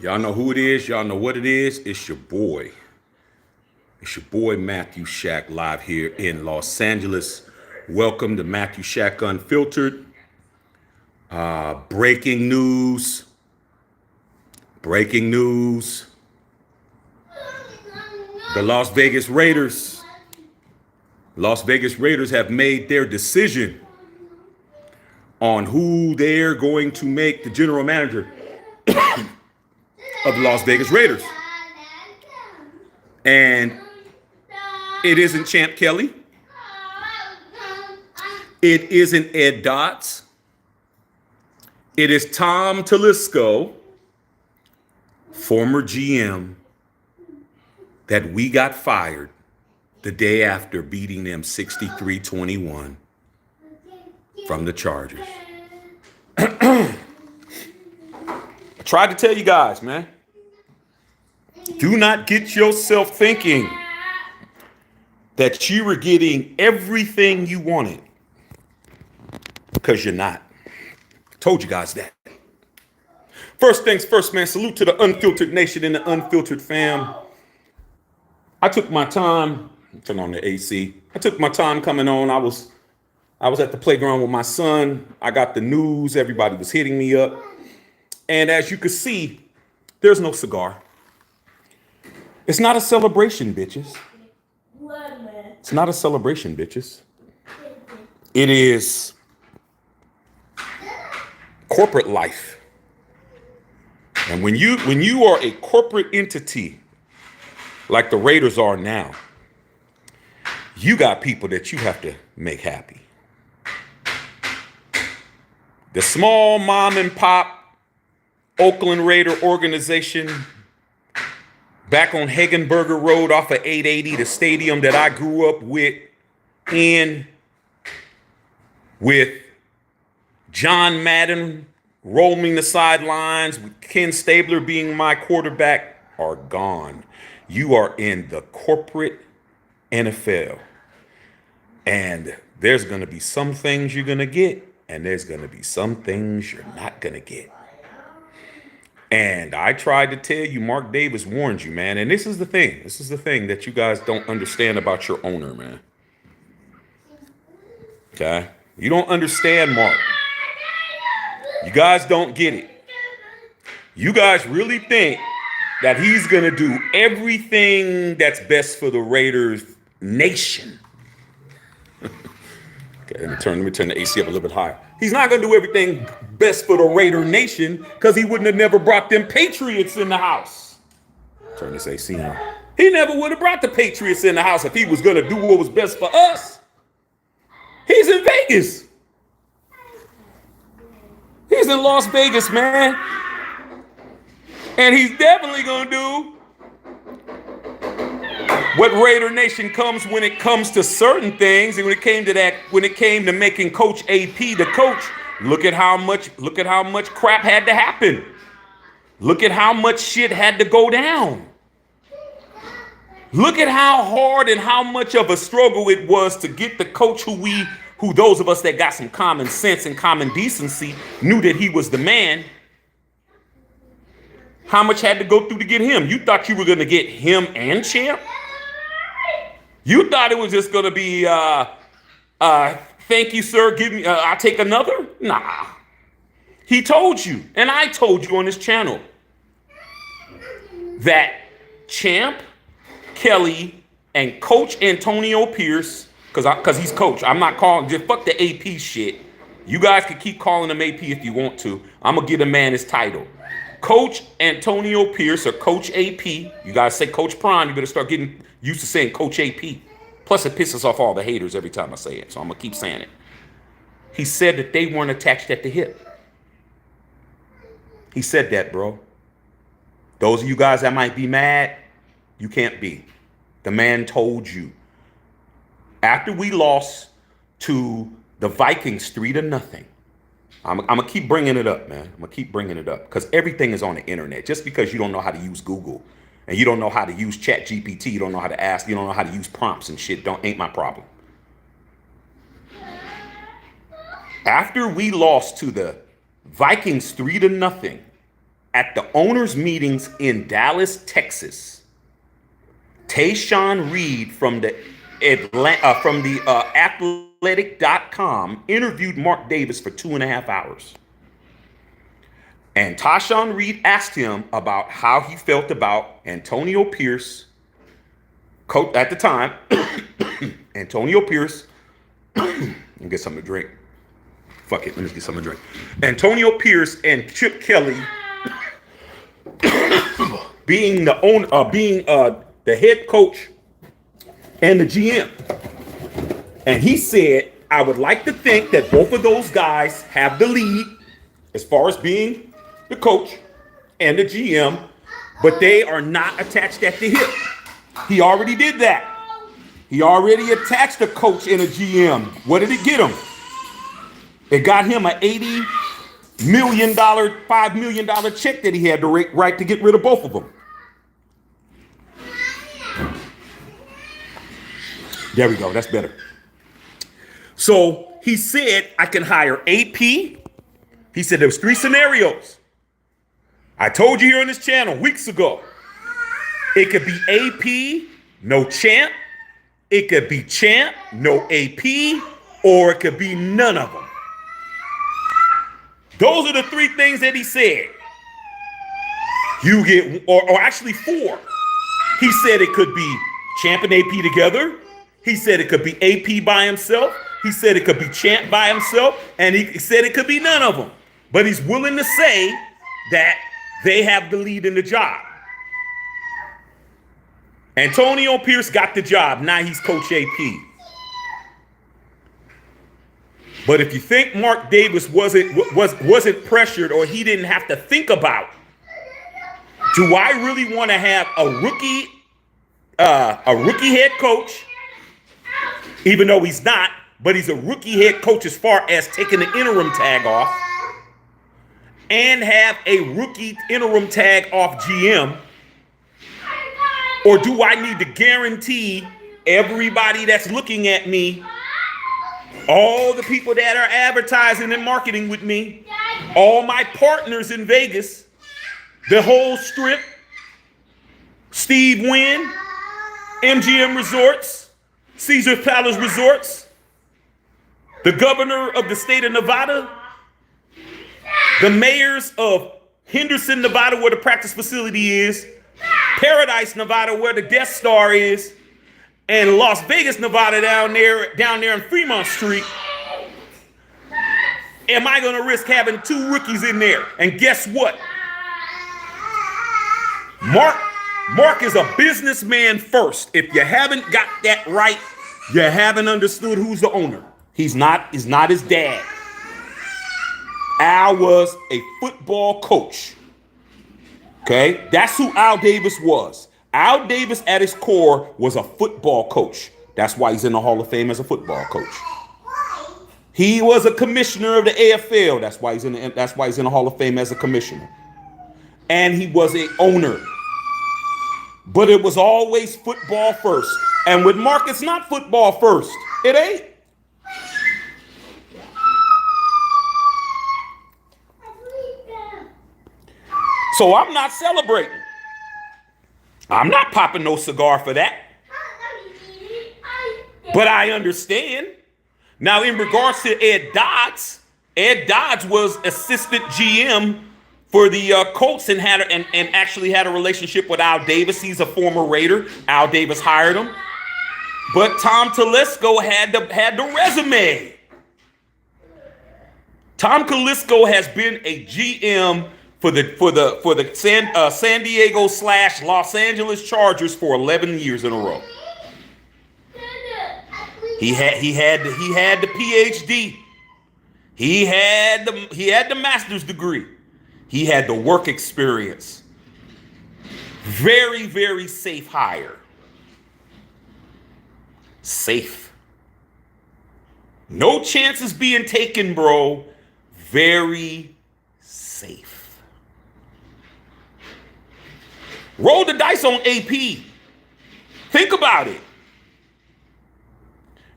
Y'all know who it is. Y'all know what it is. It's your boy. It's your boy Matthew Shack live here in Los Angeles. Welcome to Matthew Shack Unfiltered. Breaking news. Breaking news. The Las Vegas Raiders. Las Vegas Raiders have made their decision on who they're going to make the general manager of the Las Vegas Raiders. And it isn't Champ Kelly. It isn't Ed Dotz. It is Tom Telesco, former GM, that we got fired the day after beating them 63-21 from the Chargers. I tried to tell you guys, man. Do not get yourself thinking that you were getting everything you wanted, because you're not. I told you guys that. First things first, man. Salute to the Unfiltered Nation and the Unfiltered fam. I took my time. Turn on the AC. I took my time coming on. I was at the playground with my son. I got the news. Everybody was hitting me up. And as you can see, there's no cigar. It's not a celebration, bitches. It's not a celebration, bitches. It is corporate life. And when you are a corporate entity like the Raiders are now, you got people that you have to make happy. The small mom and pop Oakland Raider organization back on Hagenberger Road off of 880, the stadium that I grew up with John Madden roaming the sidelines, with Ken Stabler being my quarterback, are gone. You are in the corporate NFL. And there's going to be some things you're going to get, and there's going to be some things you're not going to get. And I tried to tell you, Mark Davis warned you, man. And this is the thing. This is the thing that you guys don't understand about your owner, man. Okay? You don't understand Mark. You guys don't get it. You guys really think that he's going to do everything that's best for the Raiders nation. Okay, let me turn the AC up a little bit higher. He's not going to do everything best for the Raider nation, because he wouldn't have never brought them Patriots in the house. Turn this AC on. He never would have brought the Patriots in the house if he was going to do what was best for us. He's in Vegas. He's in Las Vegas, man. And he's definitely going to do what Raider Nation comes when it comes to certain things. And when it came to making Coach AP the coach, look at how much crap had to happen. Look at how much shit had to go down. Look at how hard and how much of a struggle it was to get the coach who those of us that got some common sense and common decency knew that he was the man. How much had to go through to get him? You thought you were going to get him and Champ? You thought it was just going to be, thank you, sir, give me, I'll take another? Nah. He told you, and I told you on this channel, that Champ, Kelly, and Coach Antonio Pierce, because he's coach, I'm not calling, just fuck the AP shit. You guys can keep calling him AP if you want to. I'm going to give the man his title. Coach Antonio Pierce, or Coach AP. You guys say Coach Prime, you better start getting used to saying Coach AP. Plus, it pisses off all the haters every time I say it, so I'm going to keep saying it. He said that they weren't attached at the hip. He said that, bro. Those of you guys that might be mad, you can't be. The man told you. After we lost to the Vikings 3-0, I'm going to keep bringing it up, man. I'm going to keep bringing it up, because everything is on the internet. Just because you don't know how to use Google and you don't know how to use Chat GPT, you don't know how to ask, you don't know how to use prompts and shit, ain't my problem. After we lost to the Vikings 3-0, at the owners' meetings in Dallas, Texas, Tayshaun Reed from the athletic.com interviewed Mark Davis for 2.5 hours. And Tayshaun Reed asked him about how he felt about Antonio Pierce, coach at the time. Antonio Pierce, let me get something to drink. Fuck it, let me get something to drink. Antonio Pierce and Chip Kelly being the the head coach and the GM. And he said, I would like to think that both of those guys have the lead as far as being the coach and the GM, but they are not attached at the hip. He already did that. He already attached a coach and a GM. What did it get him? It got him an $80 million, $5 million check that he had to write to get rid of both of them. There we go. That's better. So he said, I can hire AP. He said there was 3 scenarios. I told you here on this channel weeks ago. It could be AP, no champ. It could be champ, no AP, or it could be none of them. Those are the 3 things that he said. You get, or actually 4. He said it could be champ and AP together. He said it could be AP by himself. He said it could be champ by himself. And he said it could be none of them. But he's willing to say that they have the lead in the job. Antonio Pierce got the job. Now he's Coach AP. But if you think Mark Davis wasn't pressured, or he didn't have to think about, do I really want to have a rookie head coach, even though he's not, but he's a rookie head coach as far as taking the interim tag off, and have a rookie interim tag off GM? Or do I need to guarantee everybody that's looking at me, all the people that are advertising and marketing with me, all my partners in Vegas, the whole strip, Steve Wynn, MGM Resorts, Caesar Palace Resorts, the governor of the state of Nevada, the mayors of Henderson, Nevada, where the practice facility is, Paradise, Nevada, where the Death Star is, and Las Vegas, Nevada, down there in Fremont Street. Am I going to risk having 2 rookies in there? And guess what? Mark is a businessman first. If you haven't got that right, you haven't understood who's the owner. He's not his dad. Al was a football coach. Okay, that's who Al Davis was. Al Davis at his core was a football coach. That's why he's in the Hall of Fame as a football coach. He was a commissioner of the AFL. That's why he's in the Hall of Fame as a commissioner. And he was an owner. But it was always football first. And with Mark, it's not football first. It ain't. So I'm not celebrating. I'm not popping no cigar for that. But I understand. Now, in regards to Ed Dodds was assistant GM for the Colts and actually had a relationship with Al Davis. He's a former Raider. Al Davis hired him. But Tom Telesco had the resume. Tom Telesco has been a GM for the San Diego / Los Angeles Chargers for 11 years in a row. He had the PhD. He had the master's degree. He had the work experience. Very, very safe hire. Safe. No chances being taken, bro. Very safe. Roll the dice on AP. Think about it.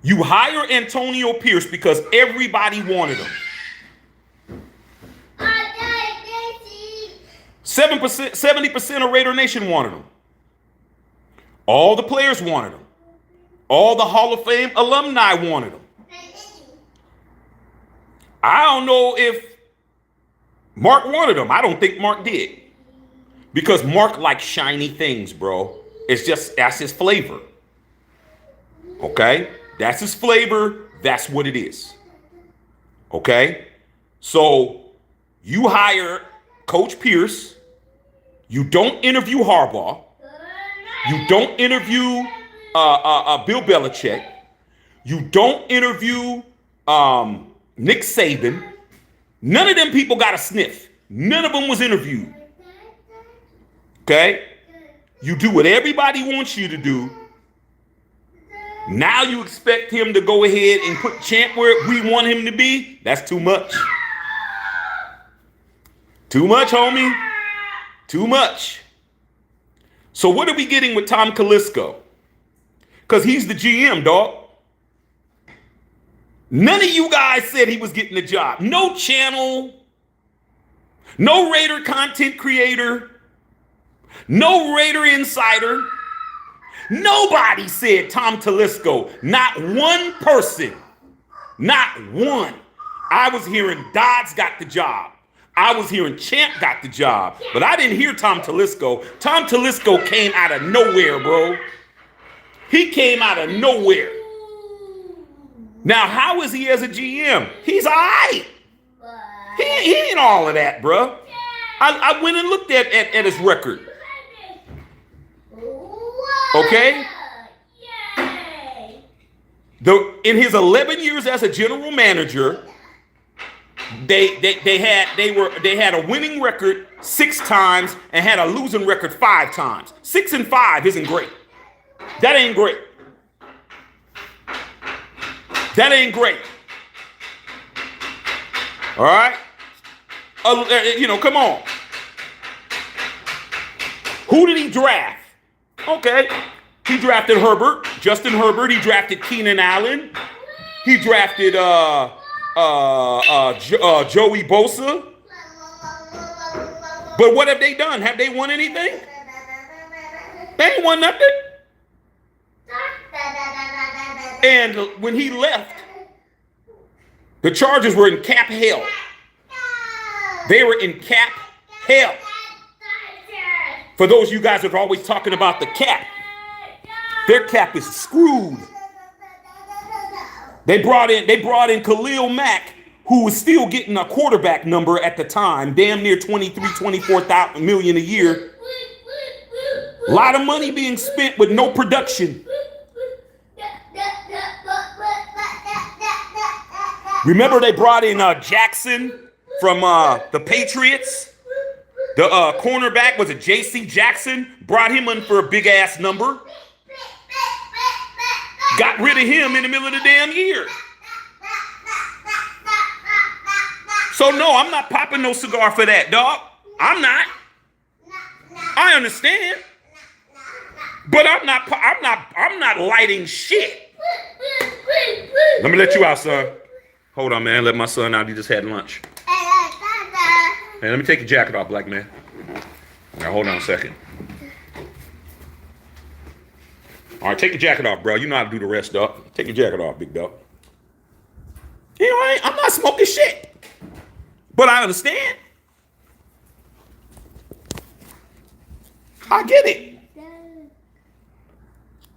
You hire Antonio Pierce because everybody wanted him. 7%, 70% of Raider Nation wanted him. All the players wanted him. All the Hall of Fame alumni wanted him. I don't know if Mark wanted him. I don't think Mark did. Because Mark likes shiny things, bro. That's his flavor. Okay? That's his flavor. That's what it is. Okay? So you hire Coach Pierce. You don't interview Harbaugh. You don't interview Bill Belichick. You don't interview Nick Saban. None of them people got a sniff. None of them was interviewed. Okay? You do what everybody wants you to do. Now you expect him to go ahead and put Champ where we want him to be? That's too much. Too much, homie. Too much. So what are we getting with Tom Telesco? Because he's the GM, dog. None of you guys said he was getting the job. No channel. No Raider content creator. No Raider insider. Nobody said Tom Telesco. Not one person. Not one. I was hearing Dodds got the job. I was hearing Champ got the job. But I didn't hear Tom Telesco. Tom Telesco came out of nowhere, bro. He came out of nowhere. Now, how is he as a GM? He's all right. He ain't all of that, bro. I went and looked at his record. Okay? In his 11 years as a general manager, they had a winning record 6 times and had a losing record 5 times. 6 and 5 isn't great. That ain't great. That ain't great. All right? Come on. Who did he draft? Okay. He drafted Herbert, Justin Herbert. He drafted Keenan Allen. He drafted Joey Bosa. But what have they done? Have they won anything? They ain't won nothing. And when he left, the Chargers were in cap hell. They were in cap hell. For those of you guys that are always talking about the cap, their cap is screwed. They brought in Khalil Mack, who was still getting a quarterback number at the time, damn near 24 million a year. A lot of money being spent with no production. Remember they brought in Jackson from the Patriots? The cornerback, was it J.C. Jackson? Brought him in for a big-ass number. Got rid of him in the middle of the damn year. So no, I'm not popping no cigar for that, dog. I'm not. I understand. But I'm not lighting shit. Let me let you out, son. Hold on, man. Let my son out. He just had lunch. Hey, let me take your jacket off, black man. Now, hold on a second. All right, take your jacket off, bro. You know how to do the rest, dog. Take your jacket off, big dog. You know, I'm not smoking shit. But I understand. I get it.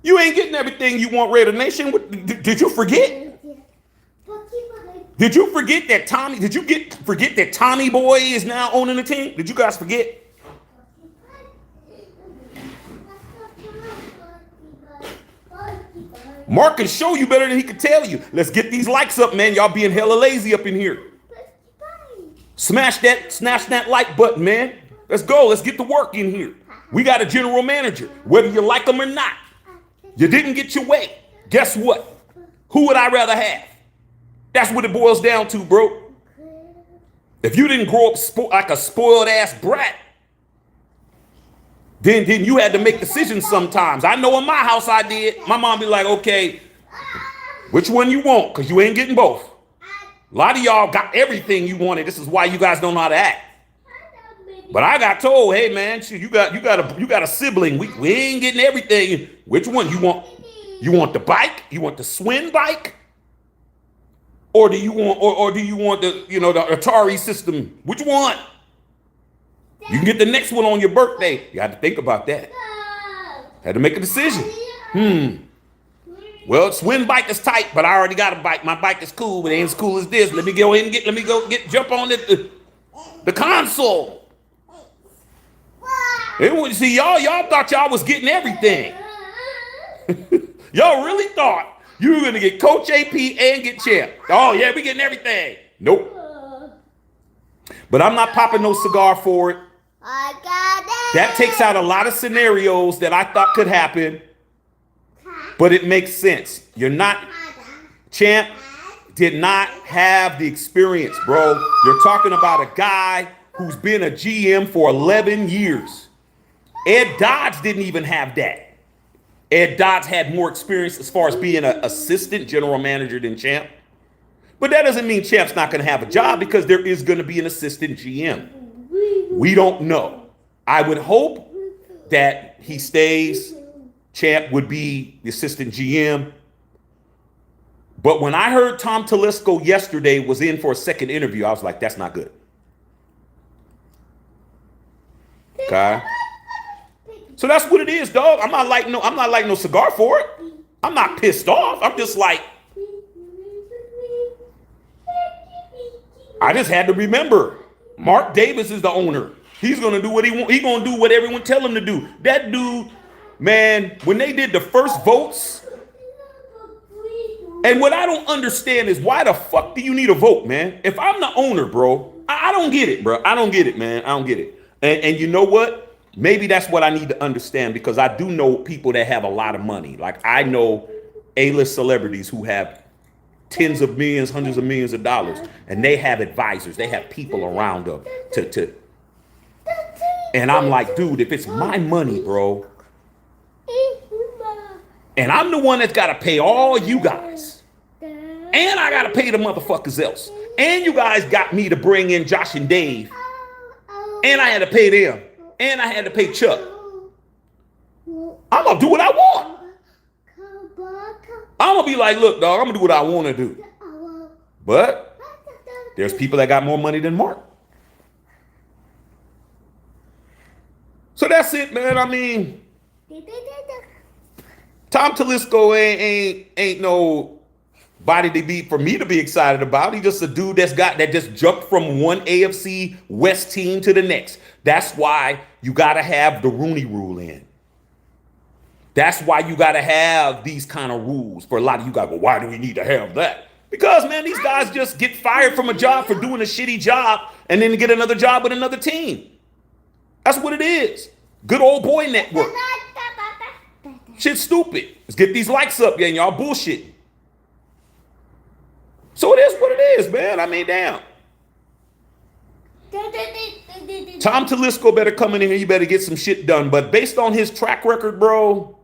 You ain't getting everything you want, Raider Nation. Did you forget? Did you forget that Tommy? Forget that Tommy Boy is now owning the team? Did you guys forget? Mark can show you better than he can tell you. Let's get these likes up, man. Y'all being hella lazy up in here. Smash that like button, man. Let's go. Let's get to work in here. We got a general manager, whether you like him or not. You didn't get your way. Guess what? Who would I rather have? That's what it boils down to, bro. If you didn't grow up like a spoiled ass brat, then you had to make decisions sometimes. I know in my house I did. My mom be like, okay, which one you want? Because you ain't getting both. A lot of y'all got everything you wanted. This is why you guys don't know how to act. But I got told, hey man, you got a sibling. We ain't getting everything. Which one you want? You want the bike? You want the Swin bike? Or do you want the the Atari system? Which one? You can get the next one on your birthday. You had to think about that. Had to make a decision. Well, Swin bike is tight, but I already got a bike. My bike is cool, but it ain't as cool as this. Let me go ahead and jump on the console. See, y'all thought y'all was getting everything. Y'all really thought you were gonna get Coach AP and get Champ. Oh yeah, we getting everything. Nope. But I'm not popping no cigar for it. That takes out a lot of scenarios that I thought could happen, but it makes sense. Champ did not have the experience, bro. You're talking about a guy who's been a GM for 11 years. Ed Dodge didn't even have that. Ed Dodge had more experience as far as being an assistant general manager than Champ. But that doesn't mean Champ's not going to have a job, because there is going to be an assistant GM. We don't know. I would hope that he stays. Champ would be the assistant GM. But when I heard Tom Telesco yesterday was in for a second interview, I was like, that's not good. Okay. So that's what it is, dog. I'm not like no cigar for it. I'm not pissed off. I'm just like, I just had to remember, Mark Davis is the owner. He's gonna do what he wants. He's gonna do what everyone tell him to do. That dude, man, when they did the first votes, and what I don't understand is, why the fuck do you need a vote, man? If I'm the owner, bro, I don't get it, bro. I don't get it, man. I don't get it. And you know what? Maybe that's what I need to understand, because I do know people that have a lot of money. Like, I know A-list celebrities who have tens of millions, hundreds of millions of dollars, and they have advisors. They have people around them and I'm like, dude, if it's my money, bro, and I'm the one that's got to pay all you guys, and I got to pay the motherfuckers else, and you guys got me to bring in Josh and Dave, and I had to pay them, and I had to pay Chuck, I'm going to do what I want. I'm going to be like, look, dog, I'm going to do what I want to do. But there's people that got more money than Mark. So that's it, man. I mean, Tom Telesco ain't no body to be for me to be excited about. He's just a dude that just jumped from one AFC West team to the next. That's why you got to have the Rooney Rule in. That's why you got to have these kind of rules. For a lot of you guys, well, why do we need to have that? Because, man, these guys just get fired from a job for doing a shitty job and then get another job with another team. That's what it is. Good old boy network. Shit's stupid. Let's get these likes up, yeah, and y'all bullshit. So it is what it is, man. I mean, damn. Tom Telesco better come in here. You better get some shit done. But based on his track record, bro,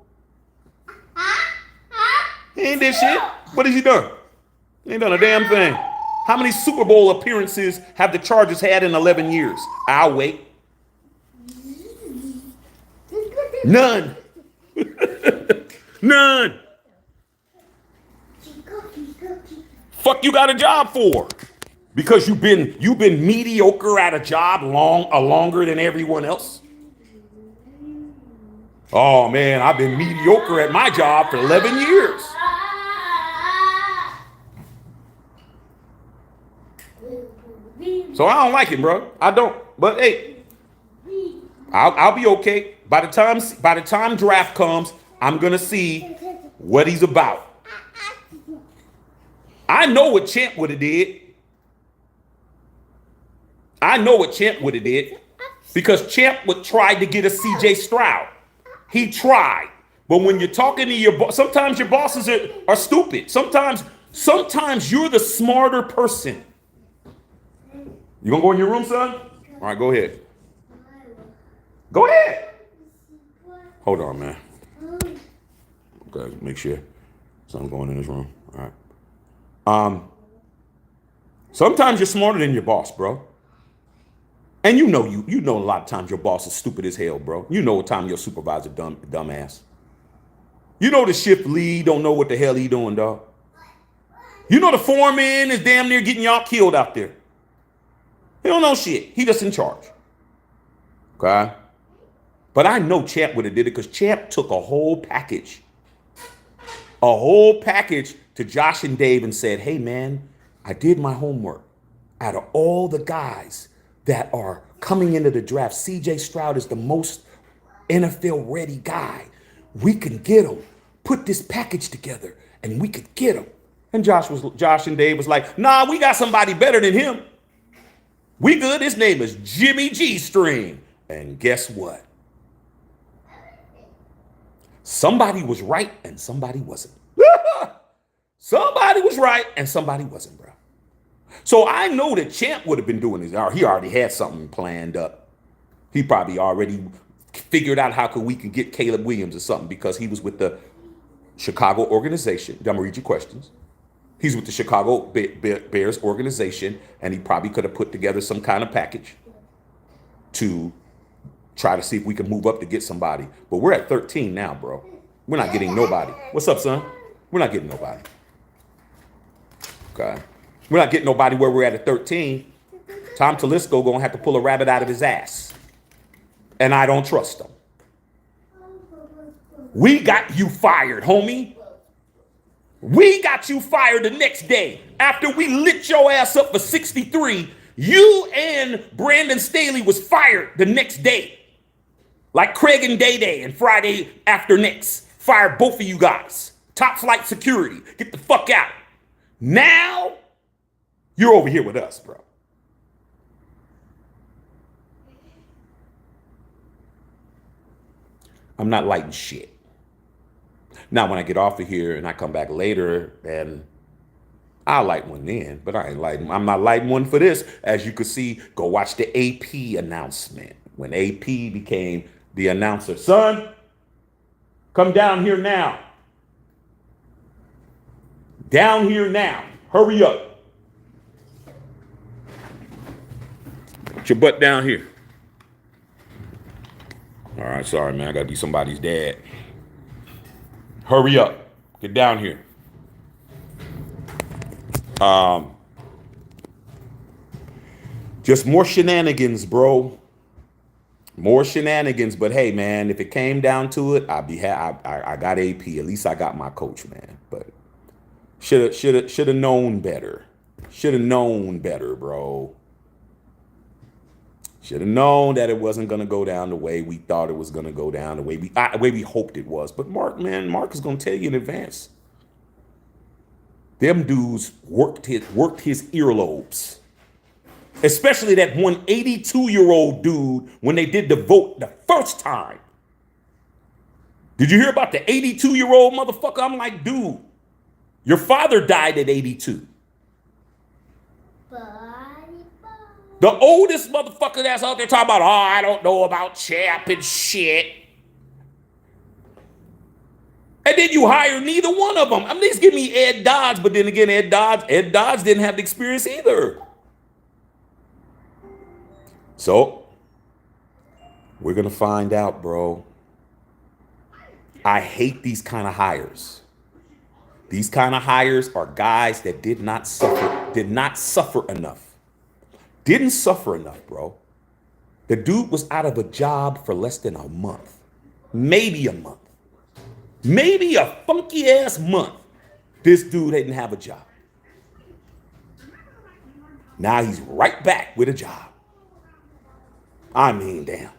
he ain't did shit. What has he done? He ain't done a damn thing. How many Super Bowl appearances have the Chargers had in 11 years? I'll wait. None. None. Fuck you got a job for? Because you've been mediocre at a job longer than everyone else? Oh man, I've been mediocre at my job for 11 years. So I don't like it, bro. I don't. But hey, I'll be okay. By the time draft comes, I'm gonna see what he's about. I know what Champ would have did. I know what Champ would have did, because Champ would try to get a CJ Stroud. He tried. But when you're talking to your boss, sometimes your bosses are stupid. Sometimes you're the smarter person. You gonna go in your room, son? All right, go ahead. Go ahead. Hold on, man. Okay, make sure something's going in this room. All right. Sometimes you're smarter than your boss, bro. And you know a lot of times your boss is stupid as hell, bro. You know what time your supervisor dumbass. You know the shift lead don't know what the hell he doing, dog. You know the foreman is damn near getting y'all killed out there. He don't know shit. He just in charge. Okay? But I know Champ would have did it because Champ took a whole package to Josh and Dave and said, hey, man, I did my homework. Out of all the guys that are coming into the draft, CJ Stroud is the most NFL ready guy. We can get him. Put this package together and we could get him. And Josh and Dave was like, nah, we got somebody better than him. We good. His name is Jimmy G String. And guess what? Somebody was right and somebody wasn't. Somebody was right and somebody wasn't, bro. So I know that Champ would have been doing this. He already had something planned up. He probably already figured out how we can get Caleb Williams or something because he was with the Chicago organization. I'm going to read your questions. He's with the Chicago Bears organization, and he probably could have put together some kind of package to try to see if we can move up to get somebody. But we're at 13 now, bro. We're not getting nobody. What's up, son? We're not getting nobody. Okay. We're not getting nobody where we're at 13. Tom Telesco going to have to pull a rabbit out of his ass. And I don't trust him. We got you fired, homie. We got you fired the next day. After we lit your ass up for 63, you and Brandon Staley was fired the next day. Like Craig and Day Day and Friday after next. Fired both of you guys. Top flight security. Get the fuck out. Now, you're over here with us, bro. I'm not lighting shit. Now, when I get off of here and I come back later, and I'll light one then, but I'm not lighting one for this. As you can see, go watch the AP announcement. When AP became the announcer. Son, come down here now. Down here now. Hurry up. Put your butt down here. All right, sorry, man. I got to be somebody's dad. Hurry up. Get down here. Just more shenanigans, bro. More shenanigans. But hey, man, if it came down to it, I'd be I got AP. At least I got my coach, man. But should have known better. Should have known better, bro. Should have known that it wasn't going to go down the way we thought it was going to go down, the way we hoped it was. But Mark is going to tell you in advance. Them dudes worked his earlobes. Especially that one 82-year-old dude when they did the vote the first time. Did you hear about the 82-year-old motherfucker? I'm like, dude, your father died at 82. The oldest motherfucker that's out there talking about, I don't know about Champ and shit. And then you hire neither one of them. At least give me Ed Dodds, but then again, Ed Dodds didn't have the experience either. So, we're going to find out, bro. I hate these kind of hires. These kind of hires are guys that did not suffer enough. Didn't suffer enough, bro. The dude was out of a job for less than a month. Maybe a month. Maybe a funky ass month. This dude didn't have a job. Now he's right back with a job. I mean, damn.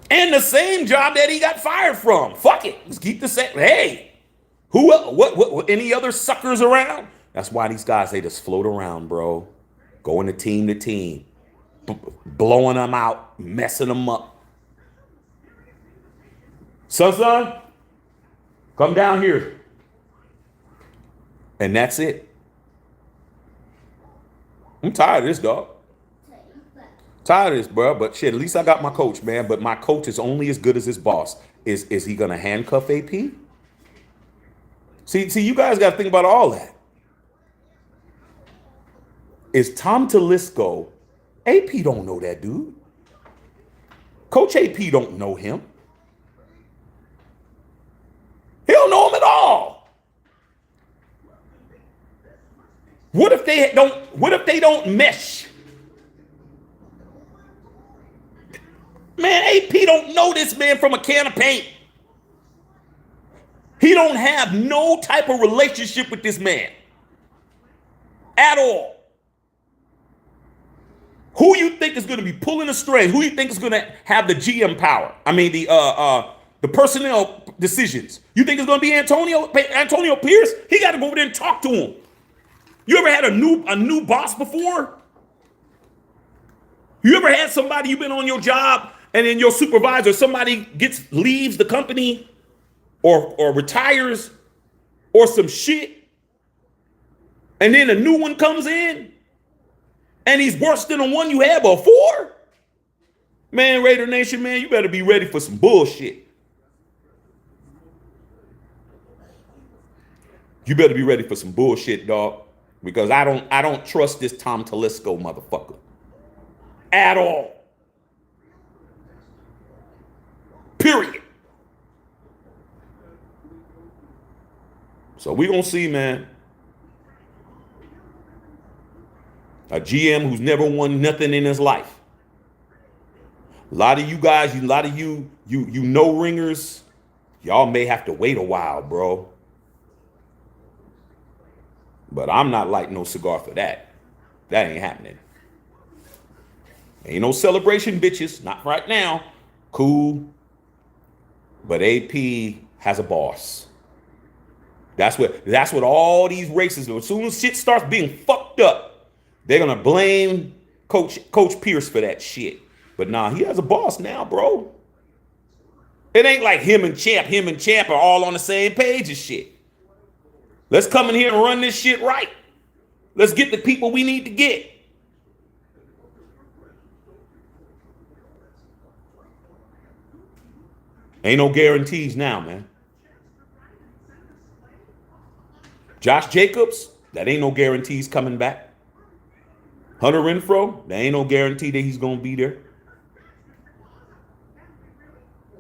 And the same job that he got fired from. Fuck it. Let's keep the same. Hey, who else? What any other suckers around? That's why these guys, they just float around, bro. Going to team, blowing them out, messing them up. Son, come down here. And that's it. I'm tired of this, dog. Tired of this, bro. But shit, at least I got my coach, man. But my coach is only as good as his boss. Is he going to handcuff AP? See, you guys got to think about all that. Is Tom Telesco AP don't know that dude. Coach AP don't know him. He don't know him at all. What if they don't mesh? Man, AP don't know this man from a can of paint. He don't have no type of relationship with this man at all. Who you think is going to be pulling the strings? Who you think is going to have the GM power? I mean, the personnel decisions. You think it's going to be Antonio Pierce? He got to go over there and talk to him. You ever had a new boss before? You ever had somebody, you've been on your job and then your supervisor, somebody leaves the company or retires or some shit, and then a new one comes in and he's worse than the one you had before? Man, Raider Nation, man, you better be ready for some bullshit. You better be ready for some bullshit, dog, because I don't trust this Tom Telesco motherfucker at all. Period. So we're going to see, man. A GM who's never won nothing in his life. A lot of you guys, you know ringers, y'all may have to wait a while, bro. But I'm not lighting no cigar for that. That ain't happening. Ain't no celebration, bitches. Not right now. Cool. But AP has a boss. That's what all these races do. As soon as shit starts being fucked up, they're gonna blame Coach Pierce for that shit. But nah, he has a boss now, bro. It ain't like him and Champ are all on the same page and shit. Let's come in here and run this shit right. Let's get the people we need to get. Ain't no guarantees now, man. Josh Jacobs, that ain't no guarantees coming back. Hunter Renfrow, there ain't no guarantee that he's going to be there.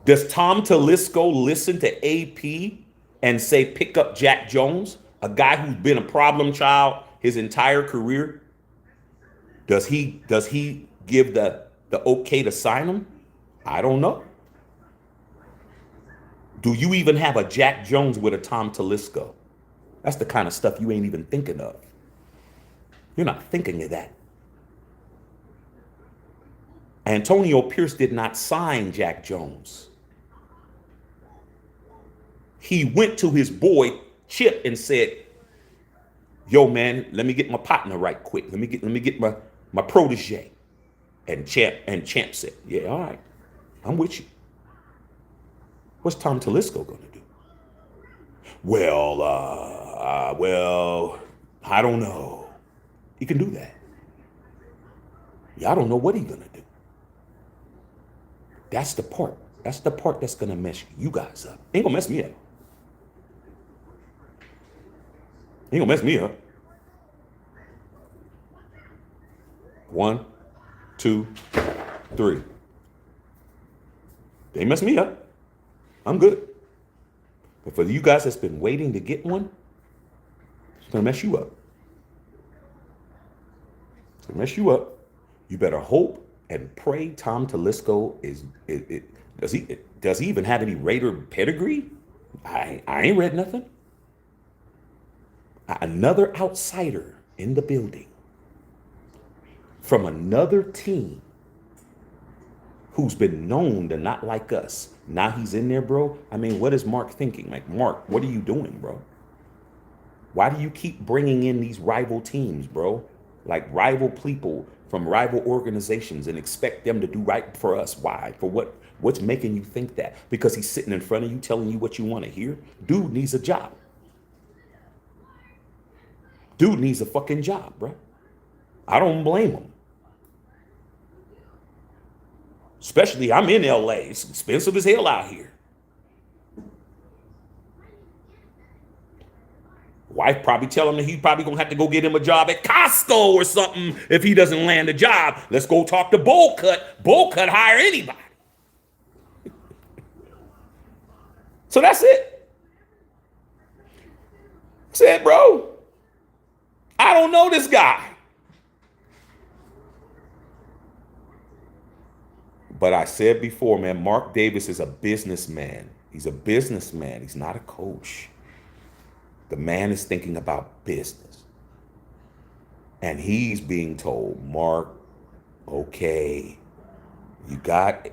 Does Tom Telesco listen to AP and say pick up Jack Jones, a guy who's been a problem child his entire career? Does he give the okay to sign him? I don't know. Do you even have a Jack Jones with a Tom Telesco? That's the kind of stuff you ain't even thinking of. You're not thinking of that. Antonio Pierce did not sign Jack Jones. He went to his boy Chip and said, yo, man, let me get my partner right quick. Let me get my protege. And Champ said, yeah, all right, I'm with you. What's Tom Telesco going to do? Well, I don't know. He can do that. Yeah, I don't know what he's going to do. That's the part. That's the part that's going to mess you guys up. Ain't going to mess me up. Ain't going to mess me up. 1, 2, 3. They mess me up. I'm good. But for you guys that's been waiting to get one, it's going to mess you up. It's going to mess you up. You better hope and pray Tom Telesco does he even have any Raider pedigree? I ain't read nothing. Another outsider in the building from another team who's been known to not like us. Now he's in there, bro. I mean, what is Mark thinking? Like, Mark, what are you doing, bro? Why do you keep bringing in these rival teams, bro? Like rival people from rival organizations and expect them to do right for us. Why? For what? What's making you think that? Because he's sitting in front of you telling you what you want to hear? Dude needs a job. Dude needs a fucking job, bro. I don't blame him. Especially, I'm in LA. It's expensive as hell out here. Wife probably tell him that he probably gonna have to go get him a job at Costco or something if he doesn't land a job. Let's go talk to Bowl Cut. Bowl Cut hire anybody. So that's it. Said, bro, I don't know this guy. But I said before, man, Mark Davis is a businessman. He's a businessman. He's not a coach. The man is thinking about business. And he's being told, Mark, okay, we got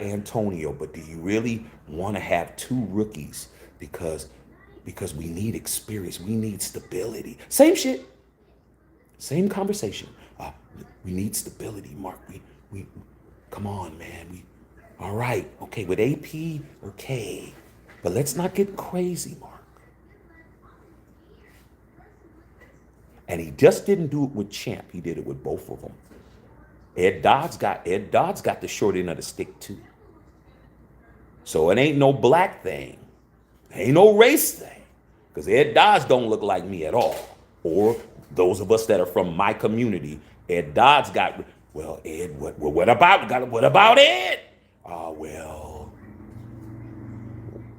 Antonio, but do you really want to have two rookies? Because we need experience. We need stability. Same shit. Same conversation. We need stability, Mark. We come on, man. All right. Okay, with AP, okay. But let's not get crazy, Mark. And he just didn't do it with Champ. He did it with both of them. Ed Dodds got the short end of the stick too. So it ain't no black thing. Ain't no race thing. Because Ed Dodds don't look like me at all. Or those of us that are from my community, Ed Dodds got, well, Ed, what about Ed? Well,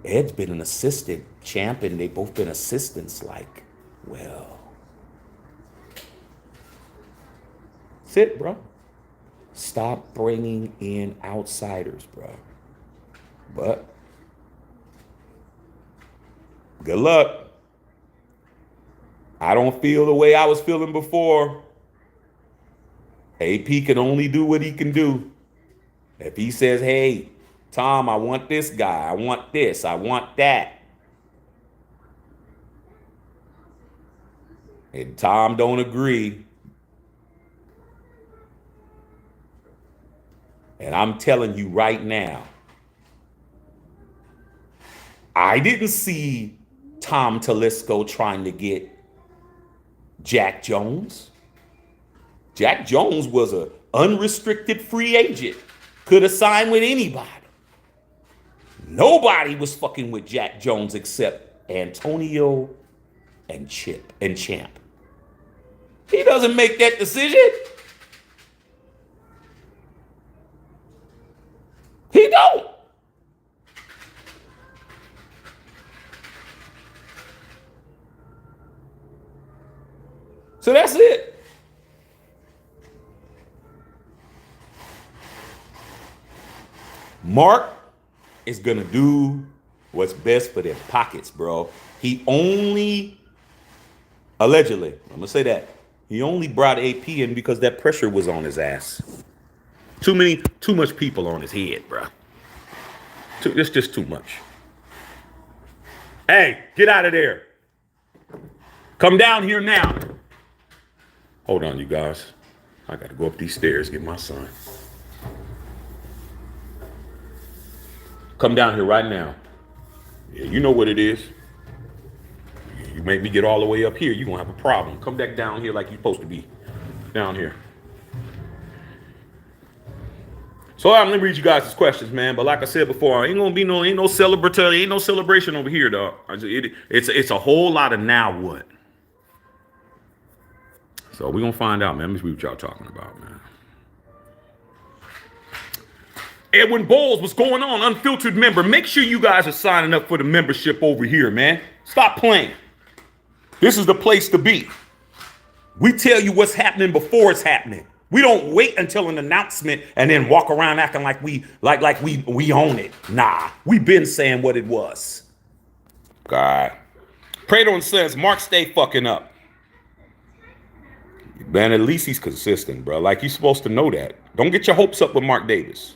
Ed's been an assistant, Champ, and they both been assistants. Like, well, that's it, bro. Stop bringing in outsiders, bro. But good luck. I don't feel the way I was feeling before. AP can only do what he can do. If he says, hey, Tom, I want this guy. I want this. I want that. And Tom don't agree. And I'm telling you right now, I didn't see Tom Telesco trying to get Jack Jones. Jack Jones was an unrestricted free agent. Could have signed with anybody. Nobody was fucking with Jack Jones except Antonio and Champ. He doesn't make that decision. He don't. So that's it. Mark is going to do what's best for their pockets, bro. He only, allegedly, I'm going to say that, he only brought AP in because that pressure was on his ass. Too much people on his head, bro. It's just too much. Hey, get out of there. Come down here now. Hold on, you guys. I got to go up these stairs, get my son. Come down here right now. Yeah, you know what it is. You make me get all the way up here, you're going to have a problem. Come back down here like you're supposed to be. Down here. So let me read you guys' questions, man. But like I said before, ain't no celebration over here, dog. It's a whole lot of now what. So we're gonna find out, man. Let me see what y'all talking about, man. Edwin Bowles, what's going on? Unfiltered member. Make sure you guys are signing up for the membership over here, man. Stop playing. This is the place to be. We tell you what's happening before it's happening. We don't wait until an announcement and then walk around acting like we own it. Nah, we been saying what it was. God. Prater says, Mark, stay fucking up. Man, at least he's consistent, bro. Like, you're supposed to know that. Don't get your hopes up with Mark Davis.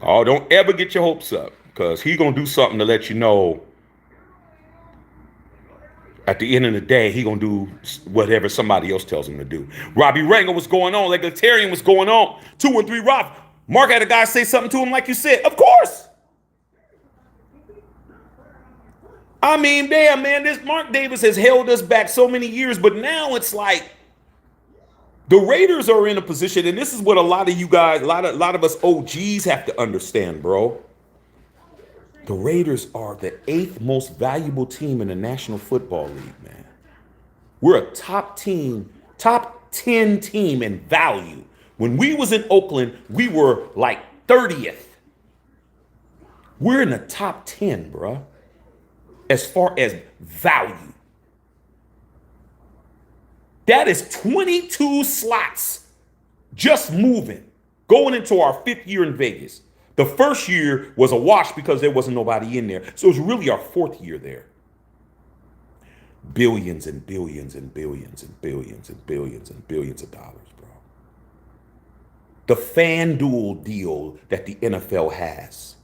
Oh, don't ever get your hopes up, because he's going to do something to let you know at the end of the day, he going to do whatever somebody else tells him to do. Robbie Ranger, what's going on? Legalitarian, what's going on? 213 Rob. Mark had a guy say something to him like you said. Of course. I mean, damn, man, this Mark Davis has held us back so many years, but now it's like the Raiders are in a position, and this is what a lot of you guys, a lot of us OGs have to understand, bro. The Raiders are the 8th most valuable team in the National Football League, man. We're a top 10 team in value. When we was in Oakland, we were like 30th. We're in the top 10, bruh, as far as value. That is 22 slots just moving, going into our 5th year in Vegas. The first year was a wash because there wasn't nobody in there. So it was really our 4th year there. Billions and billions and billions and billions and billions and billions of dollars, bro. The FanDuel deal that the NFL has,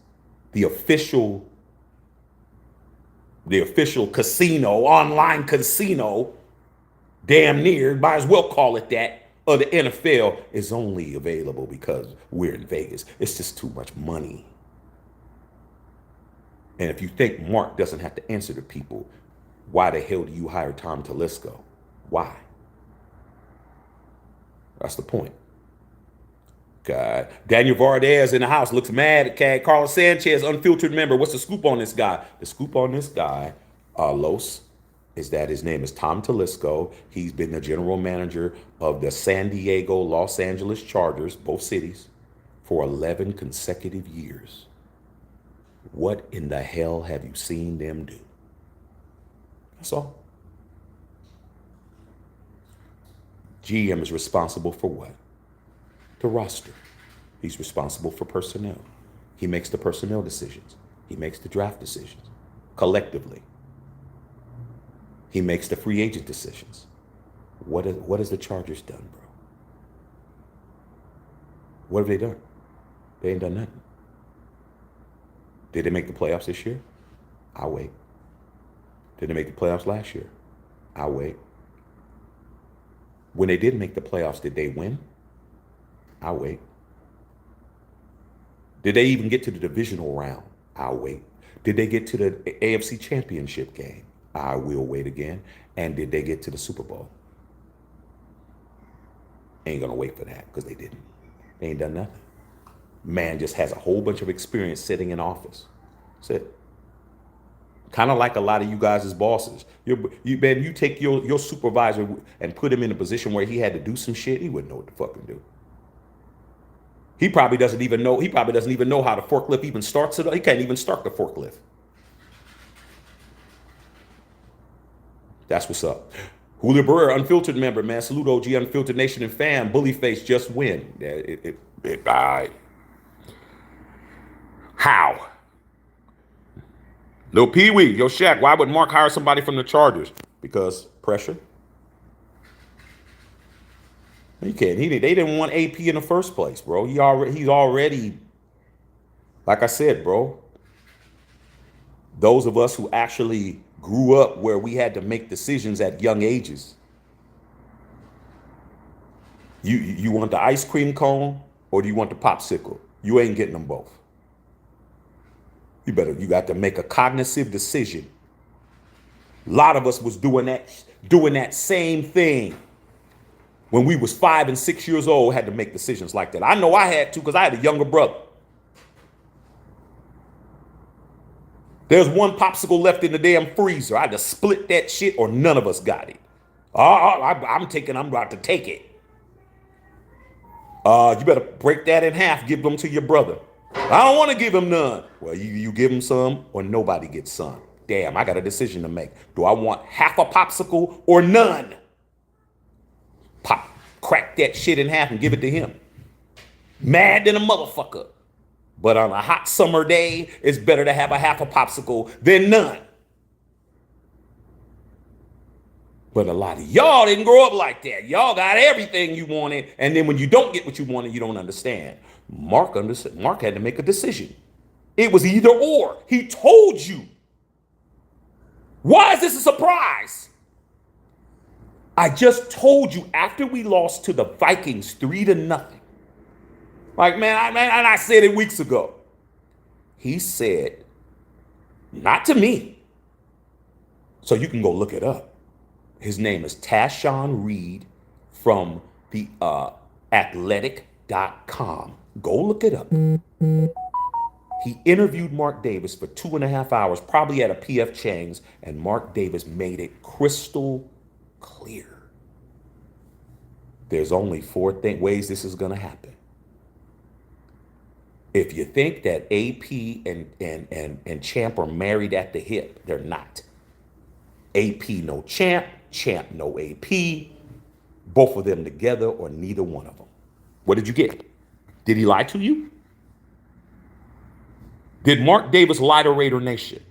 the official casino, online casino, damn near, might as well call it that, of the NFL, is only available because we're in Vegas. It's just too much money. And if you think Mark doesn't have to answer to people, why the hell do you hire Tom Telesco? Why? That's the point. God. Daniel Vardez in the house looks mad at Carlos Sanchez, unfiltered member. What's the scoop on this guy? The scoop on this guy, Los, is that his name is Tom Telesco. He's been the general manager of the San Diego, Los Angeles Chargers, both cities, for 11 consecutive years. What in the hell have you seen them do? That's all. GM is responsible for what? The roster. He's responsible for personnel. He makes the personnel decisions. He makes the draft decisions collectively. He makes the free agent decisions. What has the Chargers done, bro? What have they done? They ain't done nothing. Did they make the playoffs this year? I'll wait. Did they make the playoffs last year? I'll wait. When they did make the playoffs, did they win? I'll wait. Did they even get to the divisional round? I'll wait. Did they get to the AFC Championship game? I will wait again. And did they get to the Super Bowl? Ain't gonna wait for that because they didn't. They ain't done nothing. Man just has a whole bunch of experience sitting in office. That's it. Kind of like a lot of you guys as bosses. You take your supervisor and put him in a position where he had to do some shit, he wouldn't know what to fucking do. He probably doesn't even know how the forklift even starts it. He can't even start the forklift. That's what's up. Julio Barrera, unfiltered member, man. Salute OG, unfiltered nation and fam. Bully face, just win. How? Lil Pee Wee, yo Shaq, why would Mark hire somebody from the Chargers? Because pressure. He can't. They didn't want AP in the first place, bro. He's already, like I said, bro. Those of us who actually grew up where we had to make decisions at young ages. You want the ice cream cone or do you want the popsicle? You ain't getting them both. You got to make a cognitive decision. A lot of us was doing that same thing when we was 5 and 6 years old, had to make decisions like that. I know I had to because I had a younger brother. There's one popsicle left in the damn freezer. I had to split that shit or none of us got it. I'm about to take it. You better break that in half, give them to your brother. I don't want to give him none. Well, you give him some or nobody gets some. Damn, I got a decision to make. Do I want half a popsicle or none? Crack that shit in half and give it to him. Mad than a motherfucker. But on a hot summer day, it's better to have a half a popsicle than none. But a lot of y'all didn't grow up like that. Y'all got everything you wanted, and then when you don't get what you wanted, you don't understand. Mark had to make a decision. It was either or. He told you. Why is this a surprise? I just told you after we lost to the Vikings 3-0. Like, man, I said it weeks ago. He said, not to me. So you can go look it up. His name is Tashawn Reed from the athletic.com. Go look it up. He interviewed Mark Davis for 2.5 hours, probably at a PF Chang's, and Mark Davis made it crystal clear. There's only four ways this is going to happen. If you think that AP and Champ are married at the hip, they're not. AP no Champ, Champ no AP, both of them together or neither one of them. What did you get? Did he lie to you? Did Mark Davis lie to Raider Nation?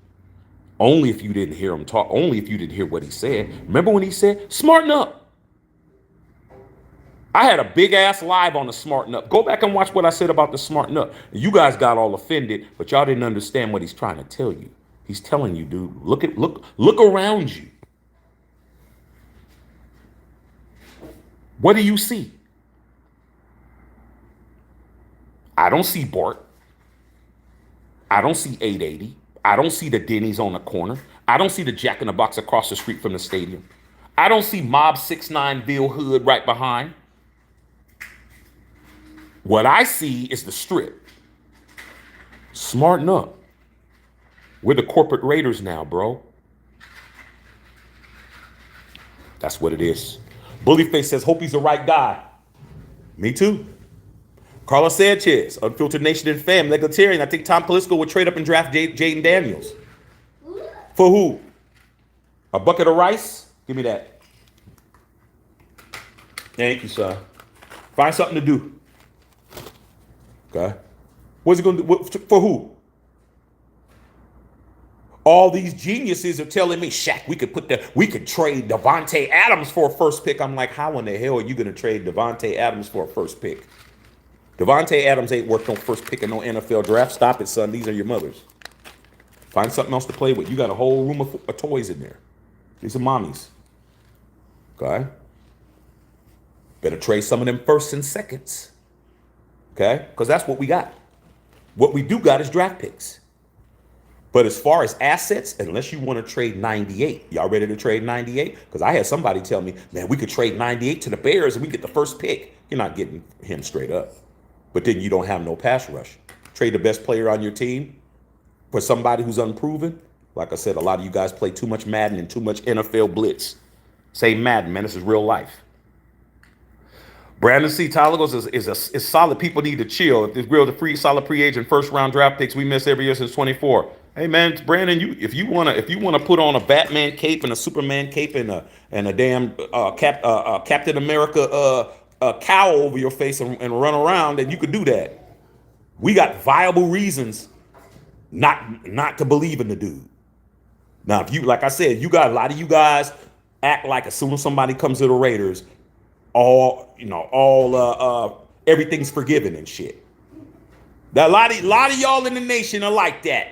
Only if you didn't hear him talk, only if you didn't hear what he said. Remember when he said, smarten up? I had a big ass live on the smarten up. Go back and watch what I said about the smarten up. You guys got all offended, but y'all didn't understand what he's trying to tell you. He's telling you, dude, look around you. What do you see? I don't see Bart. I don't see 880. I don't see the Denny's on the corner. I don't see the Jack in the Box across the street from the stadium. I don't see Mob 6'9" Hood right behind. What I see is the strip. Smarten up. We're the corporate raiders now, bro. That's what it is. Bullyface says, hope he's the right guy. Me too. Carlos Sanchez, Unfiltered Nation and Fam, Legalitarian. I think Tom Telesco would trade up and draft Jaden Daniels. For who? A bucket of rice? Give me that. Thank you, sir. Find something to do. Okay. What's he going to do? For who? All these geniuses are telling me, Shaq, we could trade Devontae Adams for a first pick. I'm like, how in the hell are you going to trade Devontae Adams for a first pick? Devontae Adams ain't worth no first pick in no NFL draft. Stop it, son. These are your mothers. Find something else to play with. You got a whole room of toys in there. These are mommies. Okay? Better trade some of them firsts and seconds. Okay? Because that's what we got. What we do got is draft picks. But as far as assets, unless you want to trade 98, y'all ready to trade 98? Because I had somebody tell me, man, we could trade 98 to the Bears and we get the first pick. You're not getting him straight up. But then you don't have no pass rush. Trade the best player on your team for somebody who's unproven. Like I said, a lot of you guys play too much Madden and too much NFL blitz. Say Madden, man. This is real life. Brandon C. Tyler goes is solid. People need to chill. If it's real, the free solid pre-agent first round draft picks we miss every year since 24. Hey man, Brandon, if you wanna put on a Batman cape and a Superman cape and a damn Captain America cowl over your face and run around, then you could do that. We got viable reasons not to believe in the dude. Now, if you, like I said, you got a lot of you guys act like as soon as somebody comes to the Raiders, everything's forgiven and shit. Now, a lot of y'all in the nation are like that.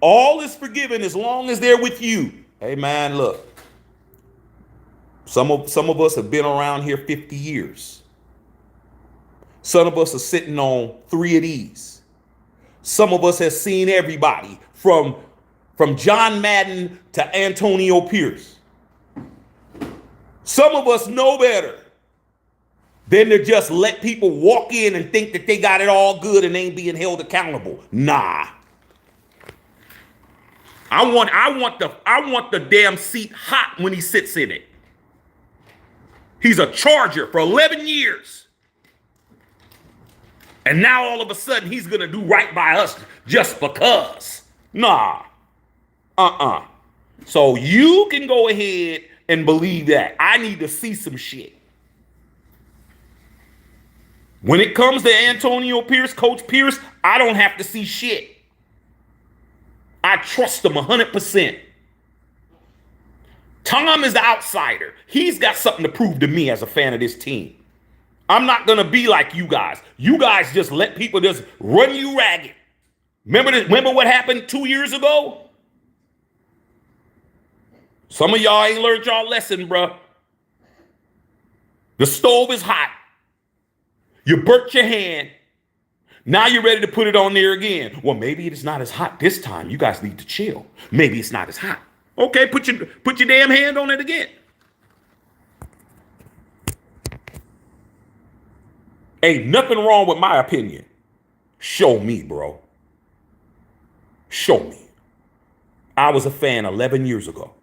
All is forgiven as long as they're with you. Hey man, look. Some of us have been around here 50 years. Some of us are sitting on 3 of these. Some of us have seen everybody from John Madden to Antonio Pierce. Some of us know better than to just let people walk in and think that they got it all good and ain't being held accountable. Nah. I want the damn seat hot when he sits in it. He's a Charger for 11 years. And now all of a sudden he's going to do right by us just because. Nah. So you can go ahead and believe that. I need to see some shit. When it comes to Antonio Pierce, Coach Pierce, I don't have to see shit. I trust him 100%. Tom is the outsider. He's got something to prove to me as a fan of this team. I'm not going to be like you guys. You guys just let people just run you ragged. Remember what happened 2 years ago? Some of y'all ain't learned y'all lesson, bro. The stove is hot. You burnt your hand. Now you're ready to put it on there again. Well, maybe it's not as hot this time. You guys need to chill. Maybe it's not as hot. Okay, put your damn hand on it again. Ain't nothing wrong with my opinion. Show me, bro. Show me. I was a fan 11 years ago.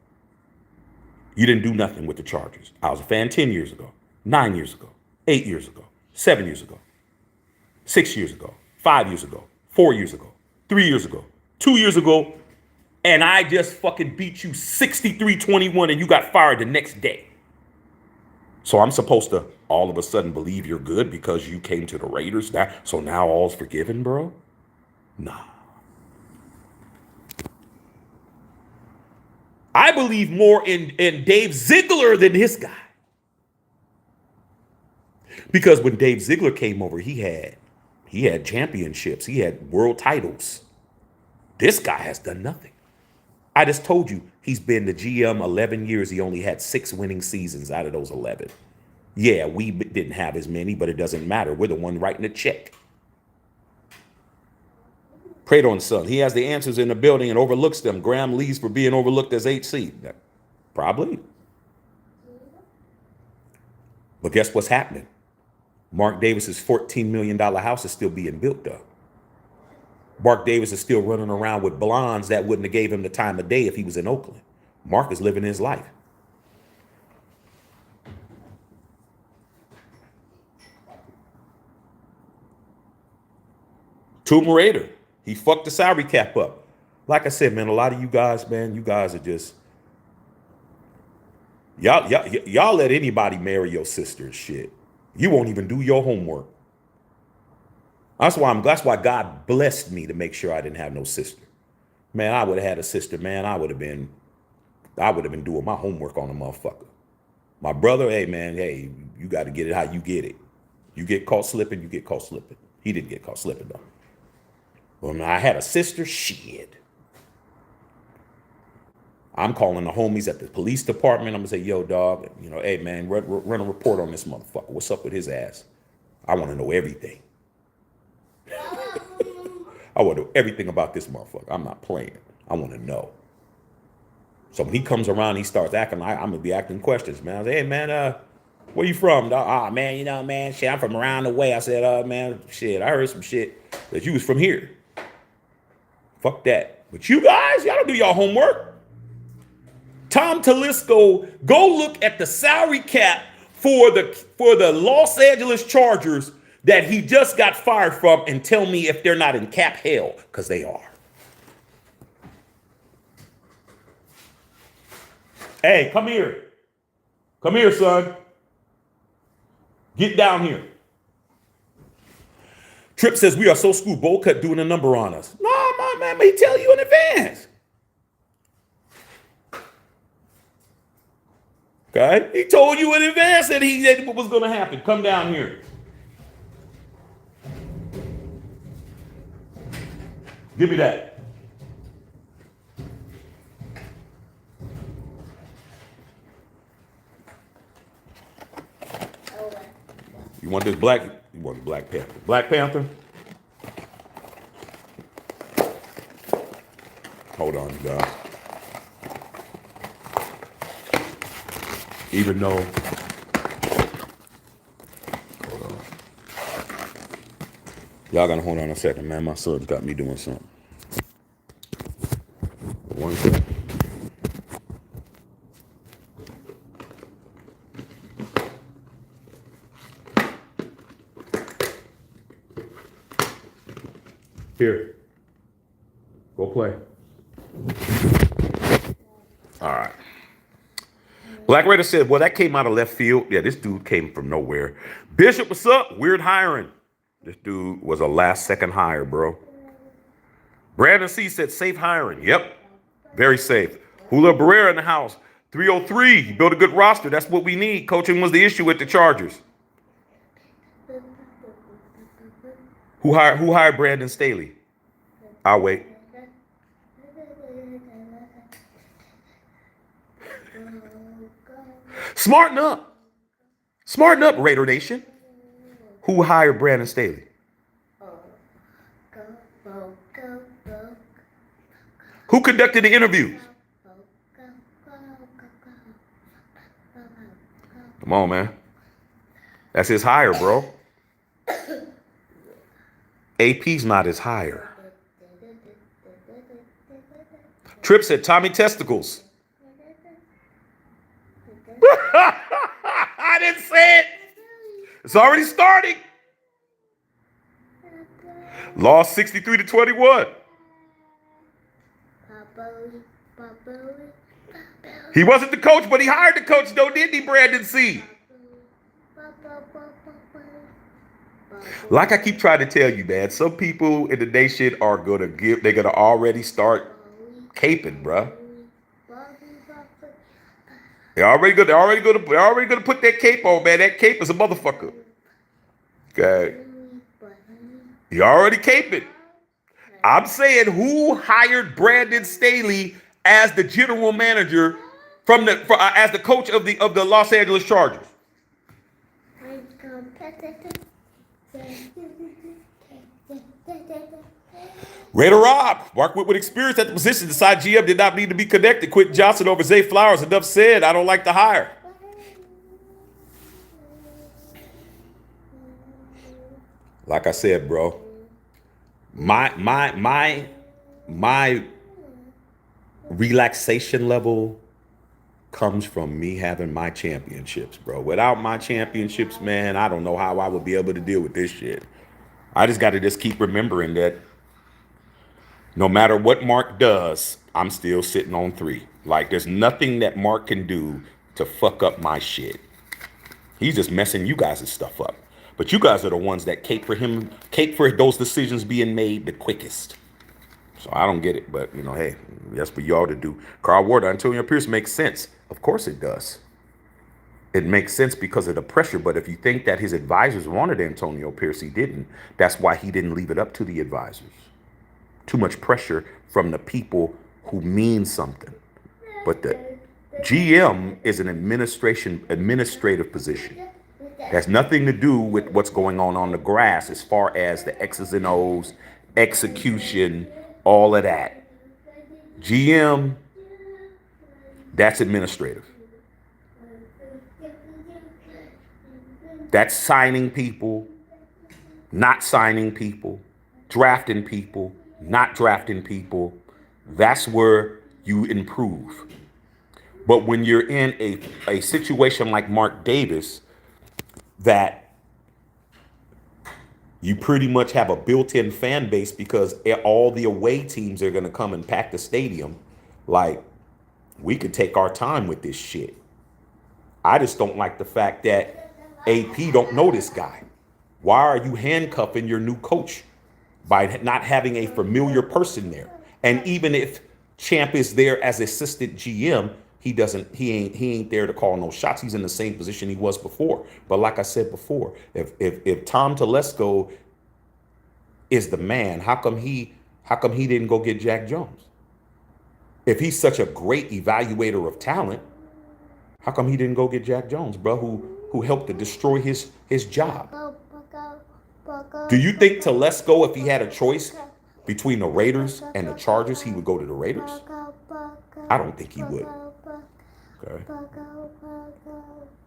You didn't do nothing with the Chargers. I was a fan 10 years ago, 9 years ago, 8 years ago, 7 years ago, 6 years ago, 5 years ago, 4 years ago, 3 years ago, 2 years ago, and I just fucking beat you 63-21 and you got fired the next day. So I'm supposed to all of a sudden believe you're good because you came to the Raiders? So now all's forgiven, bro? Nah. I believe more in Dave Ziegler than this guy. Because when Dave Ziegler came over, he had championships. He had world titles. This guy has done nothing. I just told you, he's been the GM 11 years. He only had 6 winning seasons out of those 11. Yeah, we didn't have as many, but it doesn't matter. We're the one writing the check. Pradon's son, he has the answers in the building and overlooks them. Graham leaves for being overlooked as HC. Probably. But guess what's happening? Mark Davis's $14 million house is still being built up. Mark Davis is still running around with blondes that wouldn't have gave him the time of day if he was in Oakland. Mark is living his life. Tomb Raider, he fucked the salary cap up. Like I said, man, a lot of you guys, man, you guys are just, y'all let anybody marry your sister and shit. You won't even do your homework. That's why God blessed me to make sure I didn't have no sister. Man, I would have had a sister, man. I would have been doing my homework on a motherfucker. My brother, hey man, hey, you got to get it how you get it. You get caught slipping, you get caught slipping. He didn't get caught slipping though. Well, man, I had a sister, shit. I'm calling the homies at the police department. I'm gonna say, yo, dog, hey man, run a report on this motherfucker. What's up with his ass? I want to know everything. I want to know everything about this motherfucker. I'm not playing. I want to know. So when he comes around, he starts acting like I'm gonna be asking questions, man. I say, hey man, where you from, dog? Ah, man, man, shit, I'm from around the way. I said, man, shit, I heard some shit that you was from here. Fuck that. But you guys, y'all don't do y'all homework. Tom Telesco, go look at the salary cap for the Los Angeles Chargers that he just got fired from and tell me if they're not in cap hell, because they are. Hey, come here. Come here, son. Get down here. Tripp says, we are so screwed. Bowl cut doing a number on us. No, my man, he tell you in advance. Okay? He told you in advance that what was going to happen. Come down here. Give me that. You want this black? You want the Black Panther? Black Panther? Hold on, you guys. Even though, hold on. Y'all gotta hold on a second, man. My son got me doing something. One second. Here. Go play. All right. Black Raider said, well, that came out of left field. Yeah, this dude came from nowhere. Bishop, what's up? Weird hiring. This dude was a last-second hire, bro. Brandon C. said, safe hiring. Yep. Very safe. Julio Barrera in the house. 303. He built a good roster. That's what we need. Coaching was the issue with the Chargers. Who hired Brandon Staley? I'll wait. Smarten up. Smarten up, Raider Nation. Who hired Brandon Staley? Who conducted the interviews? Come on, man. That's his hire, bro. AP's not his hire. Trip said Tommy Testicles. I didn't say it. It's already starting. Lost 63-21. He wasn't the coach, but he hired the coach, though, didn't he, Brandon C? Like I keep trying to tell you, man, some people in the nation are gonna they're gonna already start caping, bruh. They're already gonna put that cape on, man. That cape is a motherfucker. Okay. You already caping. I'm saying, who hired Brandon Staley as the general manager as the coach of the Los Angeles Chargers? Raider Rob, Mark with experience at the position, decided GM did not need to be connected. Quentin Johnson over Zay Flowers. Enough said. I don't like the hire. Like I said, bro, my relaxation level comes from me having my championships, bro. Without my championships, man, I don't know how I would be able to deal with this shit. I just got to keep remembering that no matter what Mark does, I'm still sitting on 3. Like, there's nothing that Mark can do to fuck up my shit. He's just messing you guys' stuff up. But you guys are the ones that cape for those decisions being made the quickest. So I don't get it, but, hey, that's for y'all to do. Carl Ward, Antonio Pierce makes sense. Of course it does. It makes sense because of the pressure. But if you think that his advisors wanted Antonio Pierce, he didn't. That's why he didn't leave it up to the advisors. Too much pressure from the people who mean something. But the GM is an administrative position. It has nothing to do with what's going on the grass as far as the X's and O's, execution, all of that. GM, that's administrative. That's signing people, not signing people, drafting people, not drafting people. That's where you improve. But when you're in a situation like Mark Davis, that you pretty much have a built-in fan base because all the away teams are going to come and pack the stadium. Like, we could take our time with this shit. I just don't like the fact that AP don't know this guy. Why are you handcuffing your new coach by not having a familiar person there? And even if Champ is there as assistant GM, he ain't there to call no shots. He's in the same position he was before. But like I said before, if Tom Telesco is the man, how come he didn't go get Jack Jones? If he's such a great evaluator of talent, how come he didn't go get Jack Jones, bro, who helped to destroy his job? Do you think Telesco, if he had a choice between the Raiders and the Chargers, he would go to the Raiders? I don't think he would. Okay.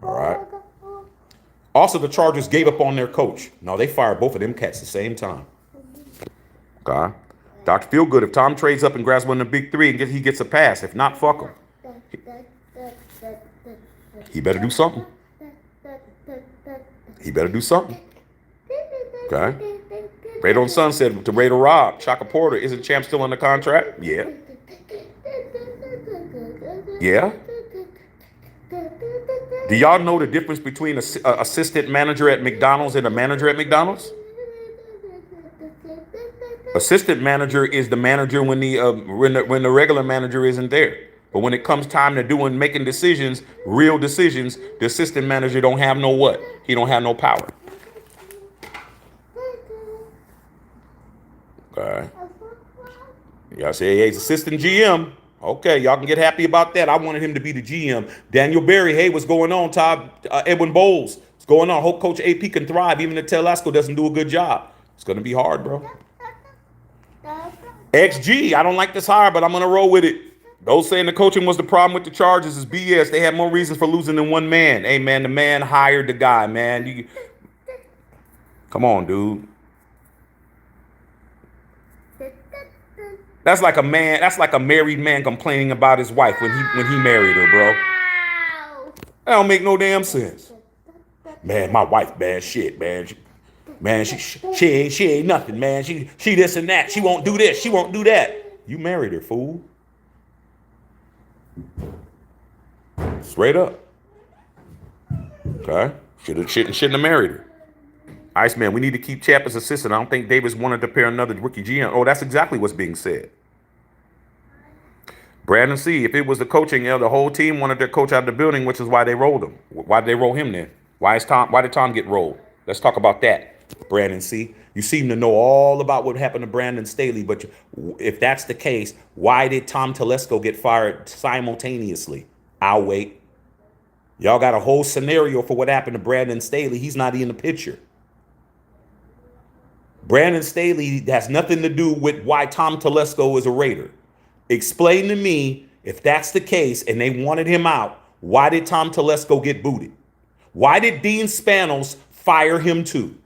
All right. Also, the Chargers gave up on their coach. No, they fired both of them cats at the same time. Okay. Dr. Feelgood, if Tom trades up and grabs one of the big 3 and he gets a pass, if not, fuck him. He better do something. He better do something. Okay. Raider Son said to Raider Rob, Chaka Porter, isn't Champ still under contract? Yeah. Yeah. Do y'all know the difference between an assistant manager at McDonald's and a manager at McDonald's? Assistant manager is the manager when the regular manager isn't there. But when it comes time to making decisions, real decisions, the assistant manager don't have no what? He don't have no power. Okay. Y'all say, hey, he's assistant GM. Okay, y'all can get happy about that. I wanted him to be the GM. Daniel Berry, hey, what's going on? Todd Edwin Bowles, what's going on? Hope Coach AP can thrive, even if Telesco doesn't do a good job. It's going to be hard, bro. XG, I don't like this hire, but I'm going to roll with it. Those saying the coaching was the problem with the Chargers is BS. They had more reasons for losing than one man. Hey, man, the man hired the guy, man. Come on, dude. That's like a man. That's like a married man complaining about his wife when he married her, bro. That don't make no damn sense. Man, my wife bad shit, man. She ain't nothing, man. She this and that. She won't do this. She won't do that. You married her, fool. Straight up. Okay. Shouldn't have married her. Iceman, we need to keep Chap as assistant. I don't think Davis wanted to pair another rookie GM. Oh, that's exactly what's being said. Brandon C., if it was the coaching, the whole team wanted their coach out of the building, which is why they rolled him. Why did they roll him then? Why did Tom get rolled? Let's talk about that, Brandon C. You seem to know all about what happened to Brandon Staley, but if that's the case, why did Tom Telesco get fired simultaneously? I'll wait. Y'all got a whole scenario for what happened to Brandon Staley. He's not in the picture. Brandon Staley has nothing to do with why Tom Telesco is a Raider. Explain to me, if that's the case and they wanted him out, why did Tom Telesco get booted? Why did Dean Spanos fire him too?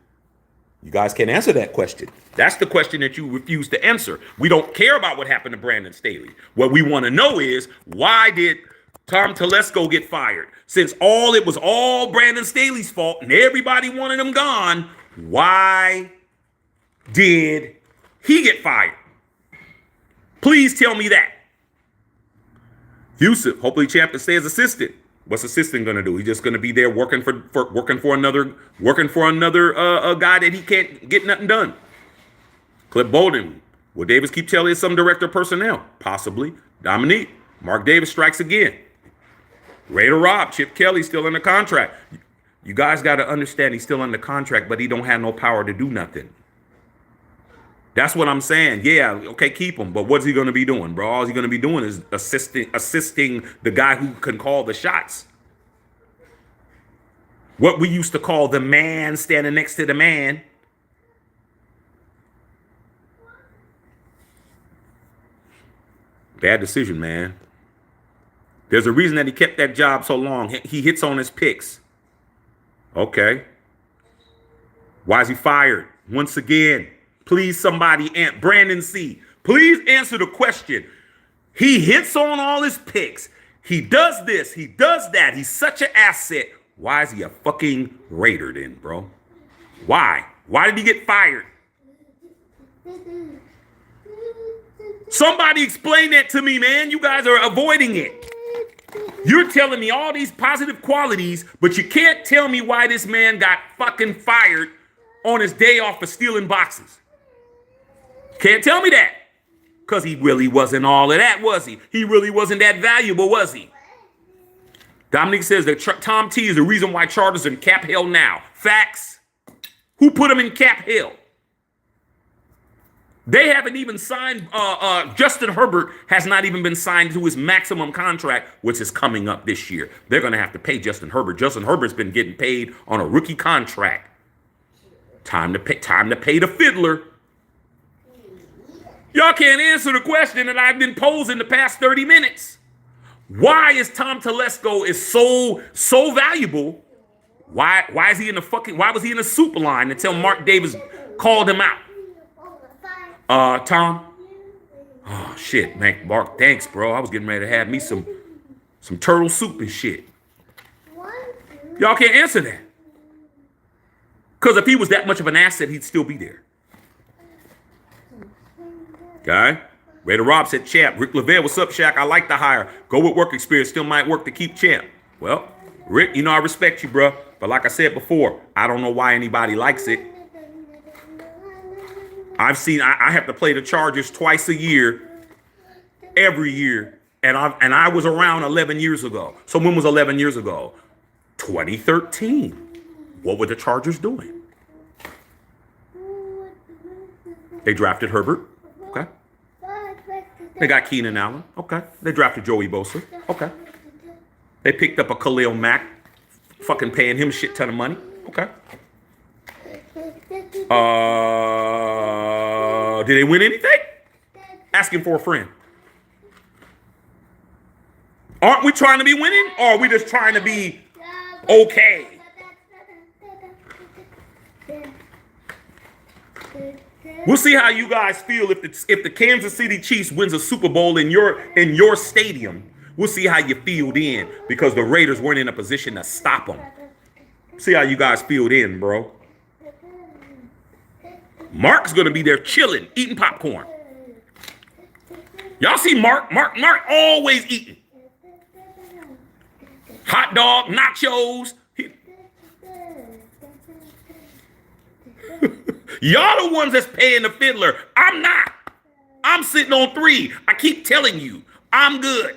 You guys can't answer that question. That's the question that you refuse to answer. We don't care about what happened to Brandon Staley. What we want to know is, why did Tom Telesco get fired? Since it was all Brandon Staley's fault and everybody wanted him gone, why did he get fired? Please tell me that. Yusuf, hopefully Champ can stay as assistant. What's assistant gonna do? He's just gonna be there working for another guy that he can't get nothing done. Clip Bolden, will Davis keep telling some director of personnel? Possibly. Dominique, Mark Davis strikes again. Raider Rob, Chip Kelly still under contract. You guys got to understand he's still under contract, but he don't have no power to do nothing. That's what I'm saying. Yeah, okay, keep him. But what's he going to be doing, bro? All he's going to be doing is assisting the guy who can call the shots. What we used to call the man standing next to the man. Bad decision, man. There's a reason that he kept that job so long. He hits on his picks. Okay. Why is he fired? Once again, please somebody, Brandon C., please answer the question. He hits on all his picks. He does this. He does that. He's such an asset. Why is he a fucking Raider then, bro? Why? Why did he get fired? Somebody explain that to me, man. You guys are avoiding it. You're telling me all these positive qualities, but you can't tell me why this man got fucking fired on his day off for stealing boxes. Can't tell me that. Because he really wasn't all of that, was he? He really wasn't that valuable, was he? Dominique says that Tom T is the reason why Charter's in cap hell now. Facts. Who put him in cap hell? They haven't even signed, Justin Herbert has not even been signed to his maximum contract, which is coming up this year. They're going to have to pay Justin Herbert. Justin Herbert's been getting paid on a rookie contract. Time to pay the fiddler. Y'all can't answer the question that I've been posing the past 30 minutes. Why is Tom Telesco so valuable? Why was he in the soup line until Mark Davis called him out? Tom. Oh shit, man. Mark, thanks, bro. I was getting ready to have me some turtle soup and shit. Y'all can't answer that. Because if he was that much of an asset, he'd still be there. Okay? Raider Rob said, Champ. Rick Lavelle, what's up, Shaq? I like the hire. Go with work experience. Still might work to keep Champ. Well, Rick, you know I respect you, bro. But like I said before, I don't know why anybody likes it. I have to play the Chargers twice a year, every year. And I was around 11 years ago. So when was 11 years ago? 2013. What were the Chargers doing? They drafted Herbert. Okay. They got Keenan Allen. Okay. They drafted Joey Bosa. Okay. They picked up a Khalil Mack, fucking paying him a shit ton of money. Okay. Did they win anything? Asking for a friend. Aren't we trying to be winning, or are we just trying to be okay? We'll see how you guys feel if the Kansas City Chiefs wins a Super Bowl in your stadium. We'll see how you feel then, because the Raiders weren't in a position to stop them. See how you guys feel then, bro. Mark's gonna be there chilling, eating popcorn. Y'all see Mark always eating. Hot dog, nachos. Y'all the ones that's paying the fiddler. I'm not. I'm sitting on 3. I keep telling you, I'm good.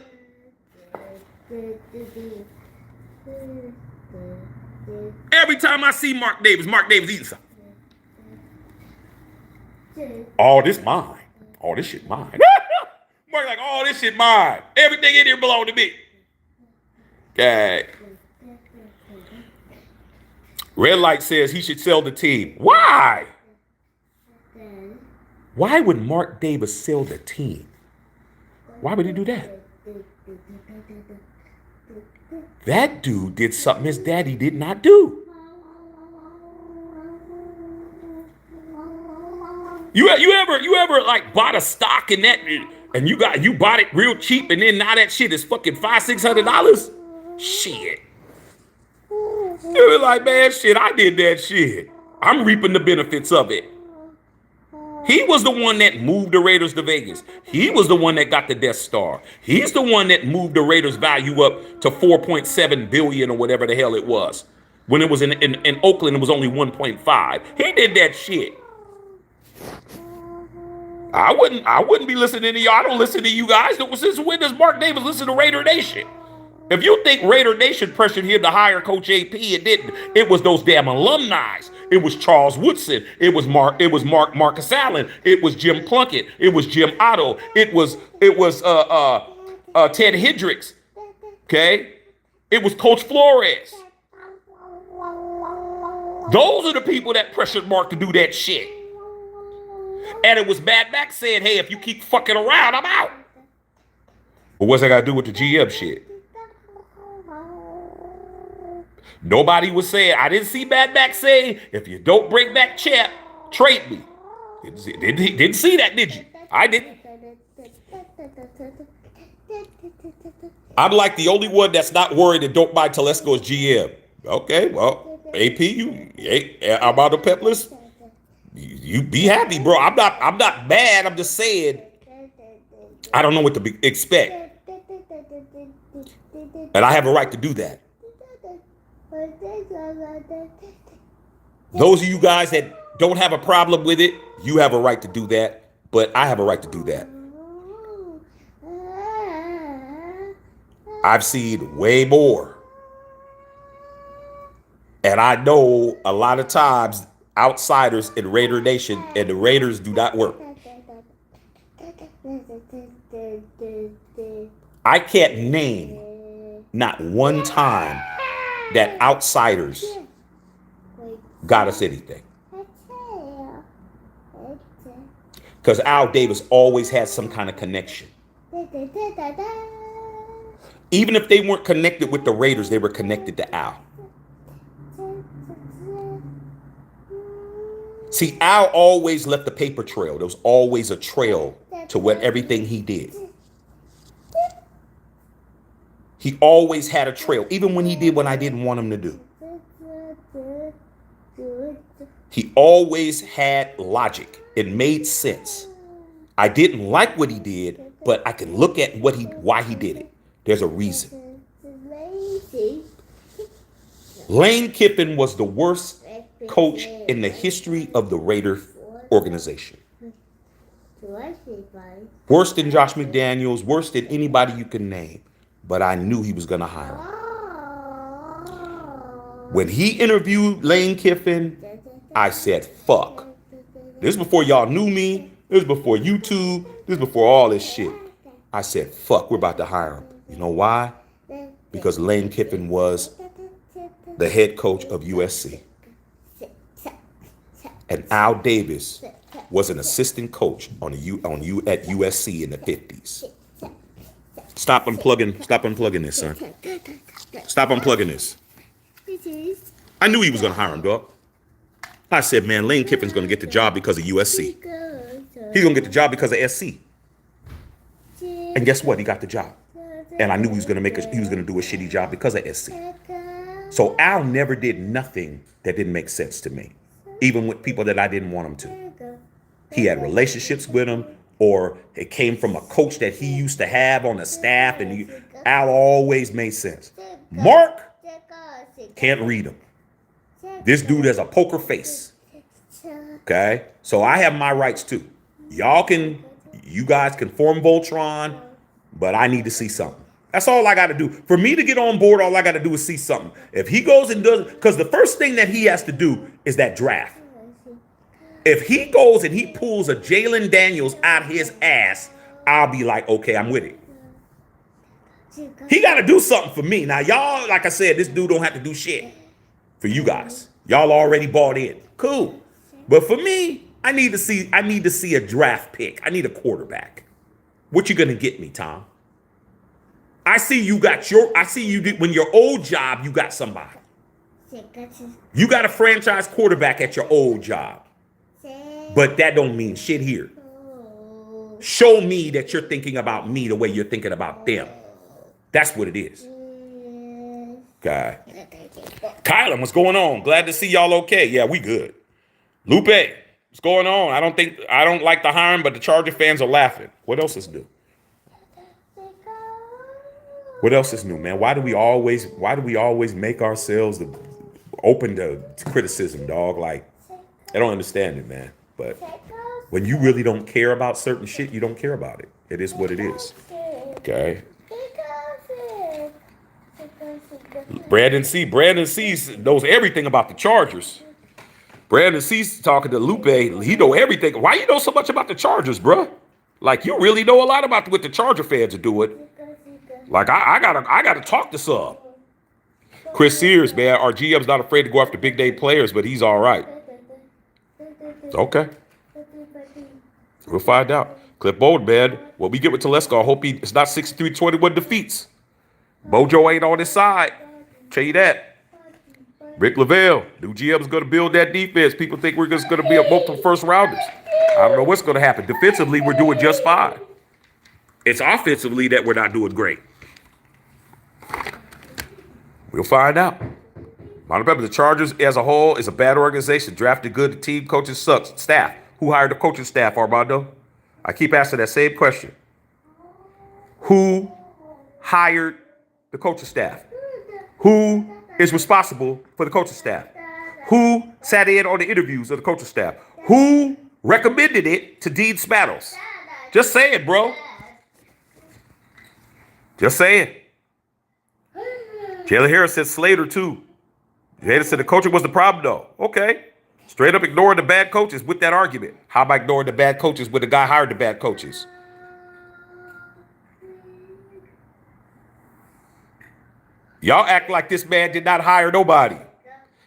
Every time I see Mark Davis eating something. All this mine. All this shit mine. Mark like, all this shit mine. Everything in here belong to me. Okay. Red Light says he should sell the team. Why? Why would Mark Davis sell the team? Why would he do that? That dude did something his daddy did not do. You ever like bought a stock in that and you bought it real cheap and then now that shit is fucking $500-600? Shit. You were like, man, shit, I did that shit. I'm reaping the benefits of it. He was the one that moved the Raiders to Vegas. He was the one that got the Death Star. He's the one that moved the Raiders' value up to $4.7 billion or whatever the hell it was. When it was in Oakland, it was only 1.5. He did that shit. I wouldn't be listening to y'all. I don't listen to you guys. Since when does Mark Davis listen to Raider Nation? If you think Raider Nation pressured him to hire Coach AP, it didn't. It was those damn alumni. It was Charles Woodson. It was Marcus Allen. It was Jim Plunkett. It was Jim Otto. It was Ted Hendricks. Okay? It was Coach Flores. Those are the people that pressured Mark to do that shit. And it was Mad Max saying, hey, if you keep fucking around, I'm out. But what's that got to do with the GM shit? Nobody was saying, I didn't see Mad Max saying, if you don't bring back Champ, trade me. Didn't see that, did you? I didn't. I'm like the only one that's not worried that don't buy Telesco as GM. Okay, well, AP, I'm on the pep list. You be happy, bro. I'm not mad. I'm just saying I don't know what to expect. And I have a right to do that. Those of you guys that don't have a problem with it, you have a right to do that. But I have a right to do that. I've seen way more. And I know a lot of times outsiders in Raider Nation and the Raiders do not work. I can't name not one time that outsiders got us anything. Because Al Davis always had some kind of connection. Even if they weren't connected with the Raiders, they were connected to Al. See, Al always left a paper trail. There was always a trail to what everything he did. He always had a trail, even when he did what I didn't want him to do. He always had logic. It made sense. I didn't like what he did, but I can look at why he did it. There's a reason. Lane Kiffin was the worst coach in the history of the Raider organization. Worse than Josh McDaniels, worse than anybody you can name. But I knew he was going to hire him. When he interviewed Lane Kiffin, I said, fuck. This is before y'all knew me. This is before YouTube. This is before all this shit. I said, fuck, we're about to hire him. You know why? Because Lane Kiffin was the head coach of USC. And Al Davis was an assistant coach at USC in the 50s. Stop unplugging this, son. Stop unplugging this. I knew he was going to hire him, dog. I said, man, Lane Kiffin's going to get the job because of USC. He's going to get the job because of SC. And guess what? He got the job. And I knew he was going to do a shitty job because of SC. So Al never did nothing that didn't make sense to me, even with people that I didn't want him to. He had relationships with them, or it came from a coach that he used to have on the staff, and Al always made sense. Mark can't read him. This dude has a poker face. Okay? So I have my rights too. You guys can form Voltron, but I need to see something. That's all I got to do. For me to get on board, all I got to do is see something. If he goes and does, because the first thing that he has to do is that draft. If he goes and he pulls a Jalen Daniels out his ass, I'll be like, okay, I'm with it. He got to do something for me. Now, y'all, like I said, this dude don't have to do shit for you guys. Y'all already bought in. Cool. But for me, I need to see a draft pick. I need a quarterback. What you gonna get me, Tom? I see you did when your old job, you got somebody. You got a franchise quarterback at your old job. But that don't mean shit here. Show me that you're thinking about me the way you're thinking about them. That's what it is. Okay. Kylan, what's going on? Glad to see y'all okay. Yeah, we good. Lupe, what's going on? I don't like the hiring, but the Charger fans are laughing. What else is new? What else is new, man? Why do we always make ourselves open to criticism, dog? Like, I don't understand it, man. But when you really don't care about certain shit, you don't care about it. It is what it is. Okay. Brandon C knows everything about the Chargers. Brandon C's talking to Lupe. He know everything. Why you know so much about the Chargers, bro? Like, you really know a lot about what the Charger fans are doing. Like, I gotta talk to some. Chris Sears, man, our GM's not afraid to go after big day players, but he's all right. Okay. We'll find out. Cliff Bowden, man. What we get with Telesco, I hope it's not 63-21 defeats. Bojo ain't on his side. Tell you that. Rick Lavelle, new GM's going to build that defense. People think we're just going to be a multiple first rounders. I don't know what's going to happen. Defensively, we're doing just fine. It's offensively that we're not doing great. We'll find out. Remember, the Chargers as a whole is a bad organization. Drafted good, the team, coaches sucks. Staff. Who hired the coaching staff, Armando? I keep asking that same question. Who hired the coaching staff? Who is responsible for the coaching staff? Who sat in on the interviews of the coaching staff? Who recommended it to Dean Spanos? Just saying, bro. Just saying. Jalen Harris said Slater, too. Jalen said the coaching was the problem, though. Okay. Straight up ignoring the bad coaches with that argument. How about ignoring the bad coaches when the guy hired the bad coaches? Y'all act like this man did not hire nobody.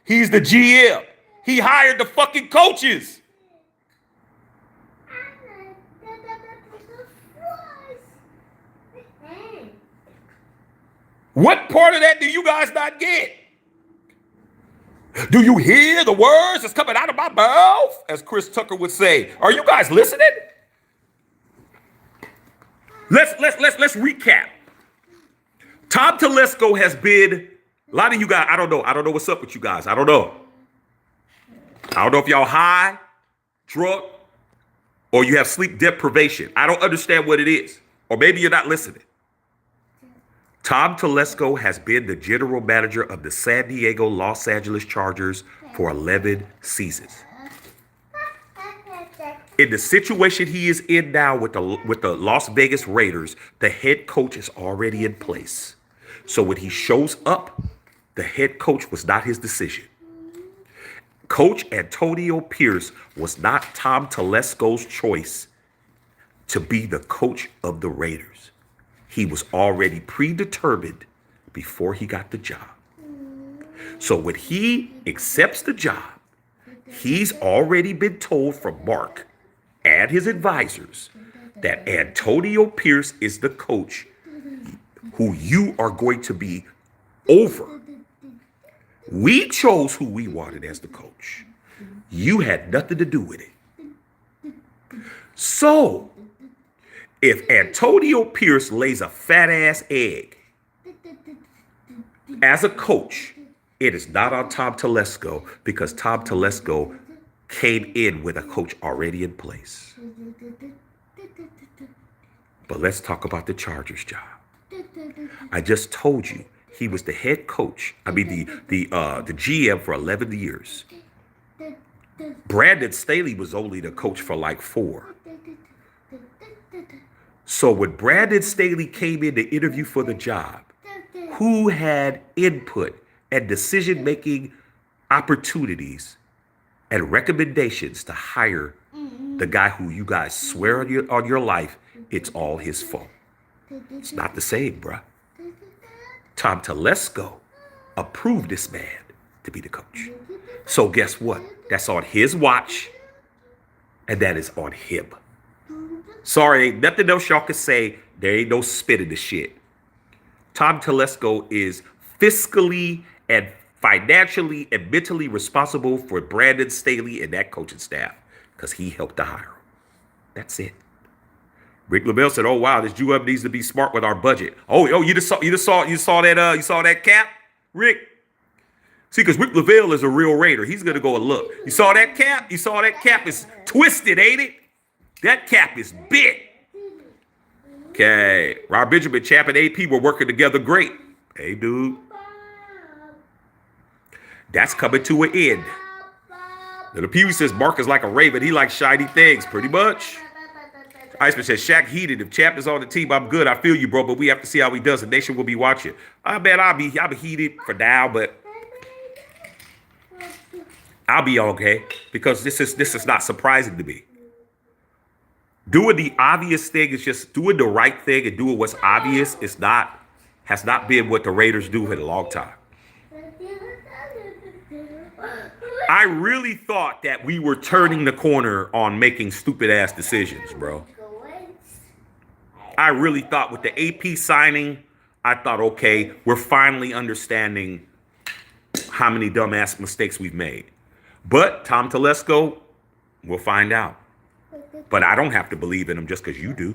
He's the GM. He hired the fucking coaches. What part of that do you guys not get? Do you hear the words that's coming out of my mouth? As Chris Tucker would say. Are you guys listening? Let's recap. Tom Telesco has been, a lot of you guys, I don't know what's up with you guys. I don't know if y'all high, drunk, or you have sleep deprivation. I don't understand what it is. Or maybe you're not listening. Tom Telesco has been the general manager of the San Diego Los Angeles Chargers for 11 seasons. In the situation he is in now with the Las Vegas Raiders, the head coach is already in place. So when he shows up, the head coach was not his decision. Coach Antonio Pierce was not Tom Telesco's choice to be the coach of the Raiders. He was already predetermined before he got the job. So when he accepts the job, he's already been told from Mark and his advisors that Antonio Pierce is the coach who you are going to be over. We chose who we wanted as the coach. You had nothing to do with it. So, if Antonio Pierce lays a fat ass egg as a coach, it is not on Tom Telesco because Tom Telesco came in with a coach already in place. But let's talk about the Chargers job. I just told you he was the head coach. I mean the GM for 11 years. Brandon Staley was only the coach for like 4. So when Brandon Staley came in to interview for the job, who had input and decision-making opportunities and recommendations to hire the guy who you guys swear on your life it's all his fault? It's not the same, bruh. Tom Telesco approved this man to be the coach. So guess what? That's on his watch, and that is on him. Sorry, ain't nothing else y'all can say. There ain't no spit in the shit. Tom Telesco is fiscally and financially and mentally responsible for Brandon Staley and that coaching staff because he helped to hire him. That's it. Rick LaBelle said, "Oh wow, this GM needs to be smart with our budget." Oh, you saw that cap, Rick. See, because Rick LaBelle is a real Raider. He's gonna go and look. You saw that cap? You saw that cap is twisted, ain't it? That cap is big. Okay, Rob Benjamin, Chap, and AP were working together great. Hey, dude, that's coming to an end. Little Pee Wee says Mark is like a raven. He likes shiny things, pretty much. Iceman says, Shaq heated. If Chap is on the team, I'm good. I feel you, bro, but we have to see how he does. The nation will be watching. I bet I'll be heated for now, but I'll be okay because this is not surprising to me. Doing the obvious thing is just doing the right thing and doing what's obvious has not been what the Raiders do in a long time. I really thought that we were turning the corner on making stupid ass decisions, bro. I really thought with the AP signing, I thought, okay, we're finally understanding how many dumbass mistakes we've made. But Tom Telesco, we'll find out. But I don't have to believe in him just because you do.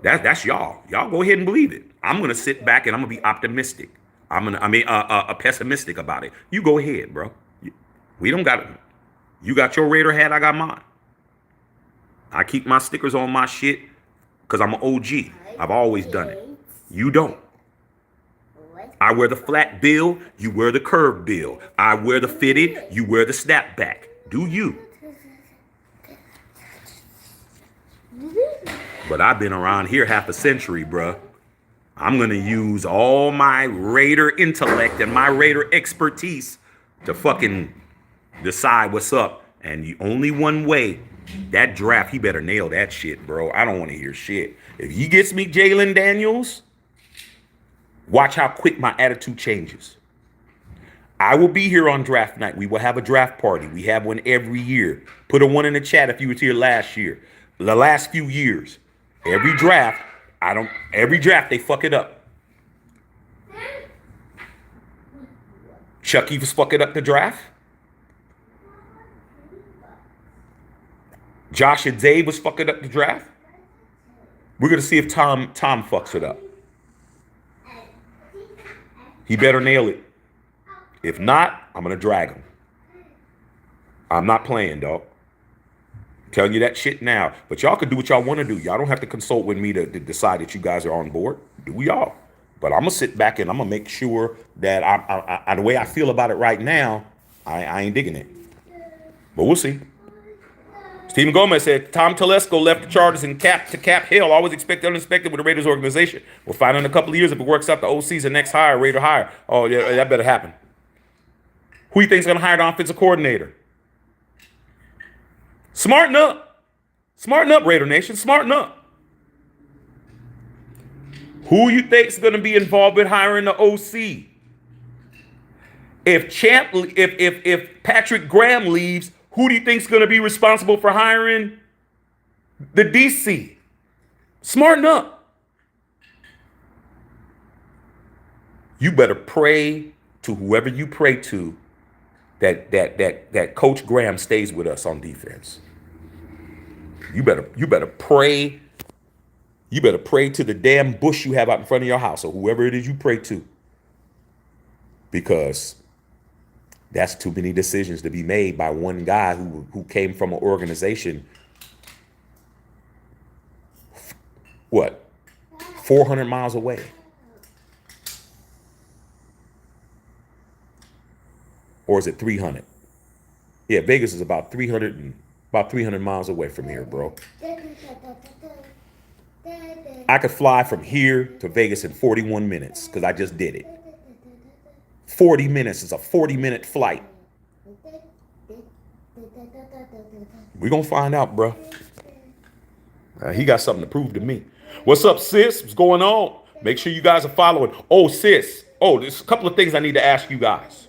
That's y'all. Y'all go ahead and believe it. I'm gonna sit back and I'm gonna be optimistic. Pessimistic about it. You go ahead, bro. We don't got it. You got your Raider hat. I got mine. I keep my stickers on my shit because I'm an OG. I've always done it. You don't. I wear the flat bill. You wear the curved bill. I wear the fitted. You wear the snapback. Do you? But I've been around here half a century, bruh. I'm going to use all my Raider intellect and my Raider expertise to fucking decide what's up. And only one way, that draft, he better nail that shit, bro. I don't want to hear shit. If he gets me Jalen Daniels, watch how quick my attitude changes. I will be here on draft night. We will have a draft party. We have one every year. Put a 1 in the chat if you were here last year. The last few years. Every draft, they fuck it up. Chucky was fucking up the draft. Josh and Dave was fucking up the draft. We're going to see if Tom fucks it up. He better nail it. If not, I'm going to drag him. I'm not playing, dog. Telling you that shit now. But y'all can do what y'all want to do. Y'all don't have to consult with me to decide that you guys are on board. Do y'all. But I'm going to sit back and I'm going to make sure that I the way I feel about it right now, I ain't digging it. But we'll see. Stephen Gomez said, Tom Telesco left the Chargers in cap hell. Always expect the unexpected with the Raiders organization. We'll find out in a couple of years if it works out. The OC's the next hire, Raider hire. Oh, yeah, that better happen. Who you think's going to hire the offensive coordinator? Smarten up. Smarten up, Raider Nation. Smarten up. Who you think's going to be involved with hiring the OC? If Patrick Graham leaves, who do you think's going to be responsible for hiring the DC? Smarten up. You better pray to whoever you pray to that Coach Graham stays with us on defense. You better pray. You better pray to the damn bush you have out in front of your house, or whoever it is you pray to, because that's too many decisions to be made by one guy who came from an organization, what, 400 miles away. Or is it 300? Yeah, Vegas is about 300 miles away from here, bro. I could fly from here to Vegas in 41 minutes because I just did it. 40 minutes is a 40-minute flight. We're going to find out, bro. He got something to prove to me. What's up, sis? What's going on? Make sure you guys are following. Oh, sis. Oh, there's a couple of things I need to ask you guys.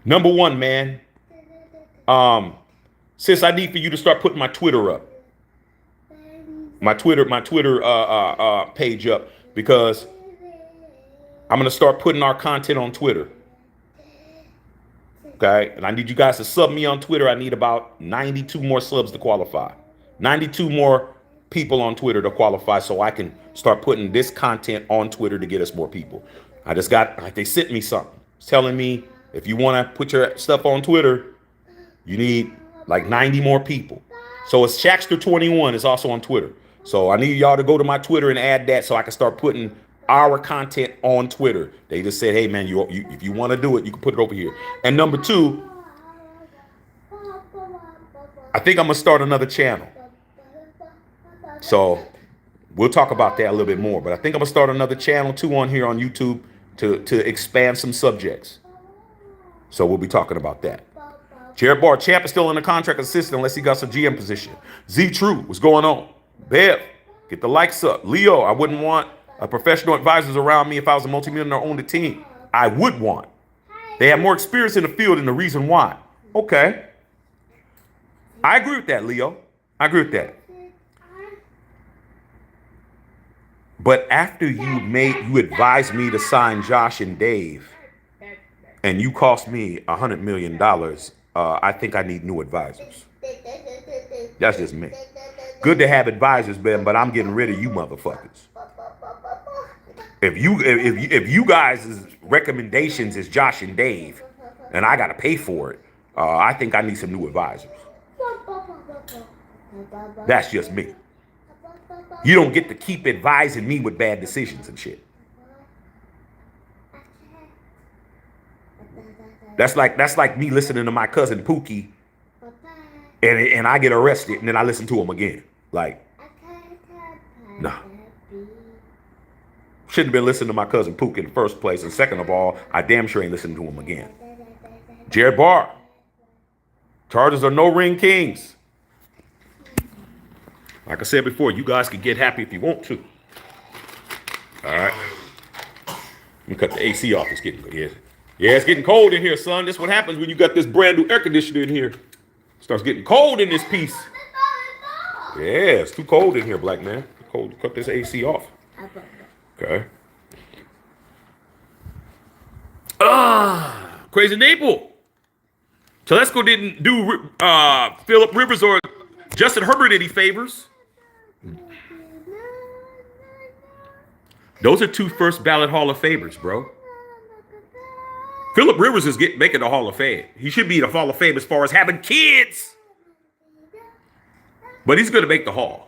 Number one, man. Sis, I need for you to start putting my Twitter up. My Twitter page up, because I'm going to start putting our content on Twitter. Okay? And I need you guys to sub me on Twitter. I need about 92 more subs to qualify. 92 more people on Twitter to qualify so I can start putting this content on Twitter to get us more people. They sent me something. It's telling me if you want to put your stuff on Twitter, you need like 90 more people. So it's Shaxter21 is also on Twitter. So I need y'all to go to my Twitter and add that so I can start putting our content on Twitter. They just said, hey, man, if you want to do it, you can put it over here. And number two, I think I'm going to start another channel. So we'll talk about that a little bit more. But I think I'm going to start another channel, too, on here on YouTube to expand some subjects. So we'll be talking about that. Jared Barr, Champ is still in the contract assistant unless he got some GM position. Z True, what's going on? Bev, get the likes up. Leo, I wouldn't want professional advisors around me if I was a multimillionaire owned a team. I would want. They have more experience in the field and the reason why. Okay. I agree with that, Leo. I agree with that. But after you advised me to sign Josh and Dave, and you cost me $100 million, I think I need new advisors. That's just me. Good to have advisors, Ben, but I'm getting rid of you motherfuckers. If you guys' recommendations is Josh and Dave, and I got to pay for it, I think I need some new advisors. That's just me. You don't get to keep advising me with bad decisions and shit. That's like me listening to my cousin Pookie, and I get arrested, and then I listen to him again. Like, no. Shouldn't have been listening to my cousin Pookie in the first place. And second of all, I damn sure ain't listening to him again. Jared Barr. Chargers are no ring kings. Like I said before, you guys can get happy if you want to. All right. Let me cut the AC off. It's getting good. Yeah, it's getting cold in here, son. This is what happens when you got this brand new air conditioner in here. It starts getting cold in this piece. Yeah, it's too cold in here, black man. Cold. Cut this AC off. Okay. Crazy Naples. Telesco didn't do Phillip Rivers or Justin Herbert any favors. Those are two first ballot Hall of Famers, bro. Phillip Rivers is making the Hall of Fame. He should be in the Hall of Fame as far as having kids. But he's going to make the Hall.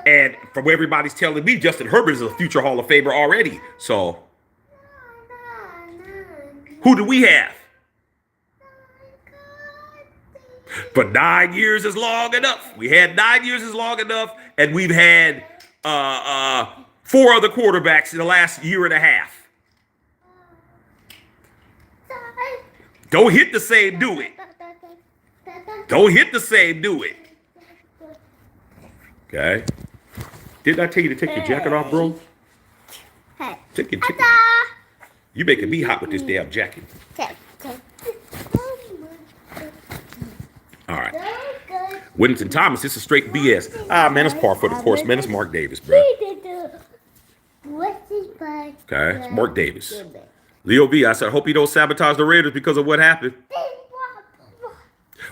And from what everybody's telling me, Justin Herbert is a future Hall of Famer already. So, who do we have? But 9 years is long enough. We had 9 years is long enough, and we've had 4 other quarterbacks in the last year and a half. Don't hit the same, do it. Don't hit the same, do it. Okay. Didn't I tell you to take your jacket off, bro? Take your jacket. You making me hot with this damn jacket. All right. Whittington Thomas, this is straight BS. Man, it's par for the course. Man, it's Mark Davis, bro. Okay, it's Mark Davis. Leo V, I said, I hope you don't sabotage the Raiders because of what happened.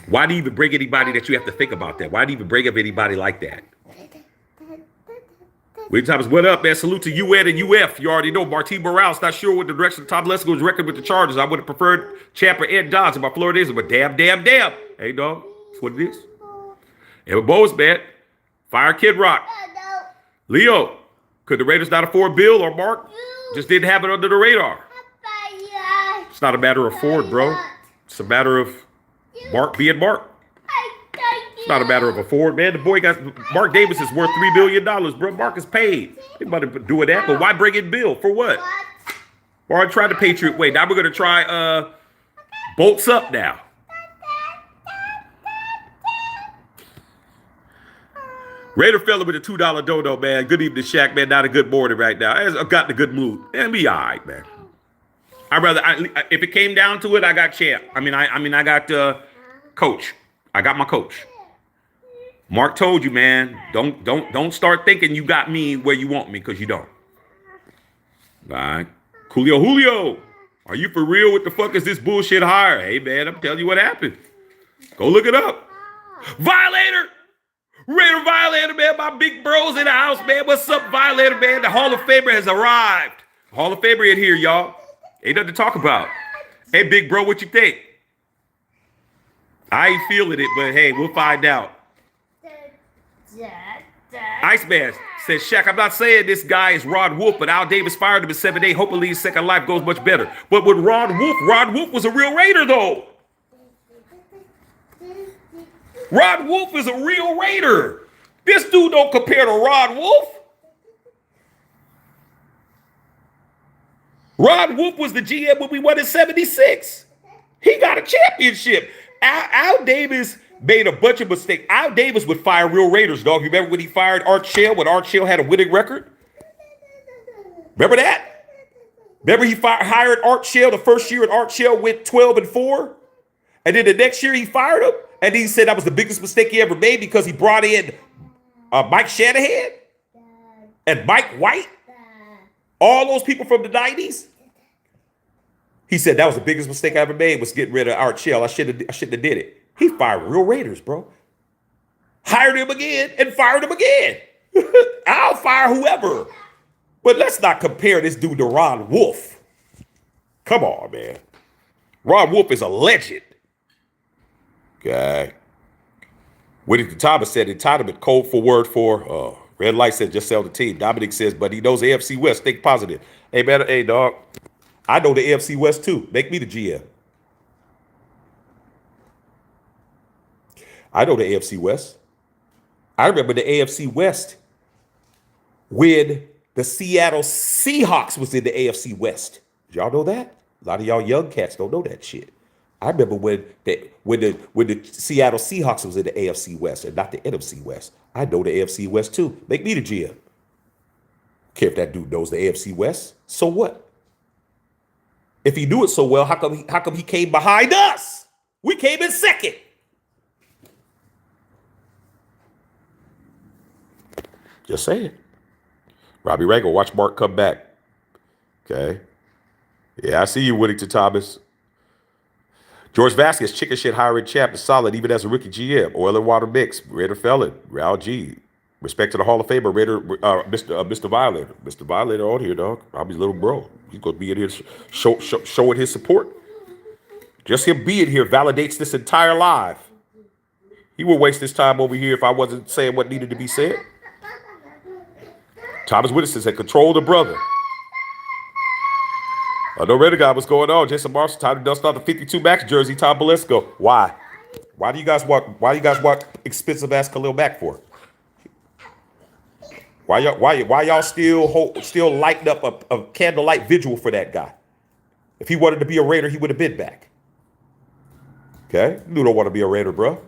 Why do you even bring anybody that you have to think about that? Why do you even bring up anybody like that? William Thomas, what up, man? Salute to UN and UF. You already know Martin Morales not sure what the direction of Tom Telesco's record with the Chargers. I would have preferred Champ or Ed Dodds in my Florida days, but damn. Hey, dog, that's what it is. Evan Bowes, man. Fire Kid Rock. Leo, could the Raiders not afford Bill or Mark? Just didn't have it under the radar. It's not a matter of Ford, bro. It's a matter of Mark being Mark. It's not a matter of a Ford, man. The boy got Mark Davis is worth $3 billion, bro. Mark is paid. Anybody doing that? But why bring in Bill? For what? Or I tried the Patriot way. Now we're gonna try bolts up now. Raider fella with a $2 dodo, man. Good evening, Shaq, man. Not a good morning right now. I've got in a good mood. And be all right, man. If it came down to it, I got Champ. I got Coach. I got my coach. Mark told you, man. Don't start thinking you got me where you want me, because you don't. All right. Julio. Are you for real? What the fuck is this bullshit hire? Hey, man, I'm telling you what happened. Go look it up. Violator. Raider Violator, man. My big bros in the house, man. What's up, Violator, man? The Hall of Famer has arrived. Hall of Famer in here, y'all. Ain't nothing to talk about. Hey, big bro, what you think? I ain't feeling it, but hey, we'll find out. Iceman says, Shaq, I'm not saying this guy is Ron Wolf, but Al Davis fired him in 7-8. Hopefully his second life goes much better. But with Ron Wolf was a real Raider, though. Ron Wolf is a real Raider. This dude don't compare to Ron Wolf. Ron Wolf was the GM when we won in 76. He got a championship. Al Davis made a bunch of mistakes. Al Davis would fire real Raiders, dog. You remember when he fired Art Shell when Art Shell had a winning record? Remember that? Remember he hired Art Shell the first year and Art Shell went 12-4? And then the next year he fired him? And he said that was the biggest mistake he ever made because he brought in Mike Shanahan and Mike White. All those people from the 90s. He said that was the biggest mistake I ever made was getting rid of Art Shell. I shouldn't have did it. He fired real Raiders, bro. Hired him again and fired him again. I'll fire whoever. But let's not compare this dude to Ron Wolf. Come on, man. Ron Wolf is a legend. Okay. Whittington Thomas said entitlement code for word for red light says just sell the team. Dominic says, but he knows the AFC West. Think positive. Hey, man, hey, dog. I know the AFC West, too. Make me the GM. I know the AFC West. I remember the AFC West when the Seattle Seahawks was in the AFC West. Did y'all know that? A lot of y'all young cats don't know that shit. I remember when the Seattle Seahawks was in the AFC West and not the NFC West. I know the AFC West, too. Make me the GM. Care if that dude knows the AFC West. So what? If he knew it so well, how come he came behind us? We came in second. Just saying. Robbie Rango, watch Mark come back. Okay. Yeah, I see you, Whittington Thomas. George Vasquez, chicken shit hiring Champ is solid even as a rookie GM. Oil and water mix. Raider felon. Raul G. Respect to the Hall of Famer, Raider, Mr. Violator. Mr. Violator on here, dog. Robbie's little bro. He's going to be in here showing his support. Just him being here validates this entire live. He would waste his time over here if I wasn't saying what needed to be said. Thomas Whittinson said, control the brother. I know Raider guy, what's going on? Jason Marshall, time to dust off the 52 Max jersey. Tom Telesco. Why? Why do you guys want expensive ass Khalil Mack for? Why y'all still lighting up a candlelight vigil for that guy? If he wanted to be a Raider, he would have been back. Okay? You don't want to be a Raider, bro.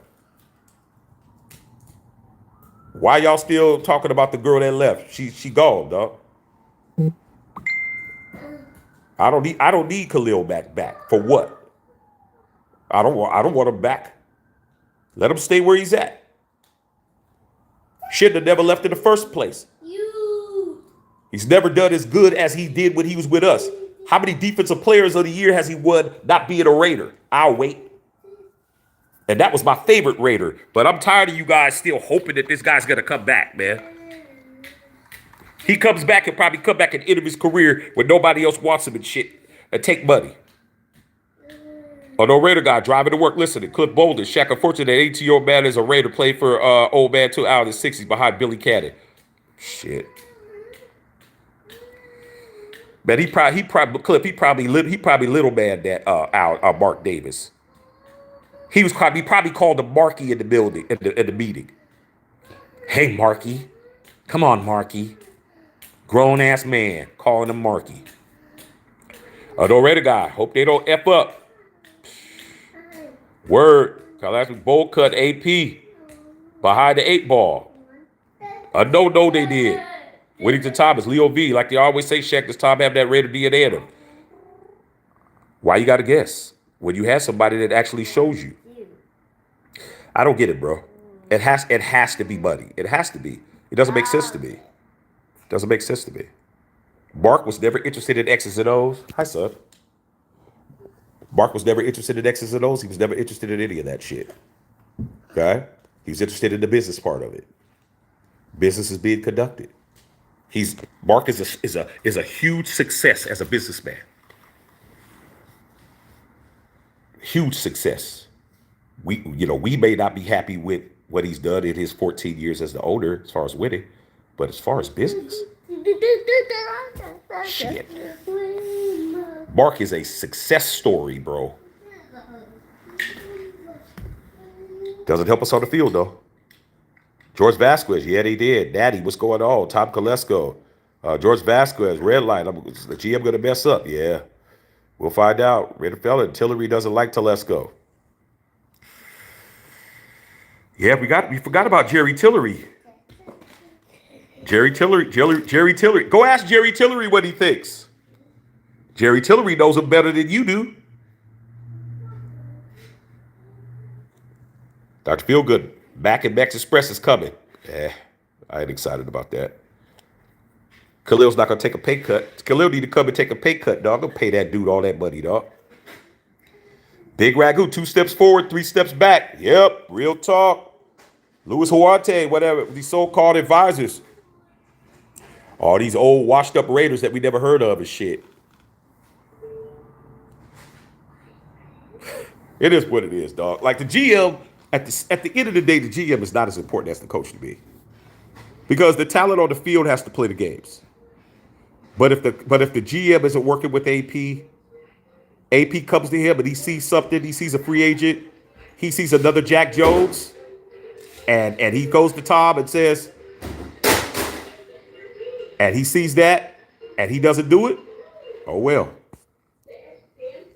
Why y'all still talking about the girl that left? She gone, dog. I don't need Khalil Mack back. For what? I don't want him back. Let him stay where he's at. Shouldn't have never left in the first place. He's never done as good as he did when he was with us. How many defensive players of the year has he won not being a Raider? I'll wait. And that was my favorite Raider. But I'm tired of you guys still hoping that this guy's going to come back, man. He comes back and probably come back at the end of his career when nobody else wants him and shit and take money. Oh, no Raider guy driving to work listening. Cliff Bolden, Shaq, unfortunate that 18-year-old man is a Raider, played for old man 2 out in the 60s behind Billy Cannon. Shit. Man, he probably little man that Mark Davis. He probably called him Marky in the building in the meeting. Hey Marky, come on Marky, grown ass man calling him Marky. No Raider guy, hope they don't F up. Word, last week bowl cut AP behind the 8 ball. No, they did. Whittington Thomas, Leo V, like they always say, Shaq, does Tom have that Raider DNA in him? Why you got to guess when you have somebody that actually shows you? I don't get it, bro. It has to be money. It has to be. It doesn't make sense to me. It doesn't make sense to me. Mark was never interested in X's and O's. Hi, son. Mark was never interested in X's and O's. He was never interested in any of that shit. Okay? He was interested in the business part of it. Business is being conducted. Mark is a huge success as a businessman. Huge success. We may not be happy with what he's done in his 14 years as the owner as far as winning, but as far as business, shit. Mark is a success story, bro. Doesn't help us on the field though. George Vasquez, yeah, they did. Natty, what's going on? Tom Telesco, George Vasquez, red light. Is the GM gonna mess up? Yeah, we'll find out. Raider fella, Tillery doesn't like Telesco. Yeah, we forgot about Jerry Tillery. Jerry Tillery. Go ask Jerry Tillery what he thinks. Jerry Tillery knows him better than you do. Dr. Feelgood, Mac and Max Express is coming. I ain't excited about that. Khalil's not going to take a pay cut. Khalil need to come and take a pay cut, dog. Don't pay that dude all that money, dog. Big Ragu, 2 steps forward, 3 steps back. Yep, real talk. Louis Huarte, whatever, these so-called advisors. All these old washed-up Raiders that we never heard of and shit. It is what it is, dog. Like the GM, at the end of the day, the GM is not as important as the coach to be. Because the talent on the field has to play the games. But if the GM isn't working with AP comes to him and he sees something, he sees a free agent, he sees another Jack Jones, and he goes to Tom and says, and he sees that, and he doesn't do it, oh well.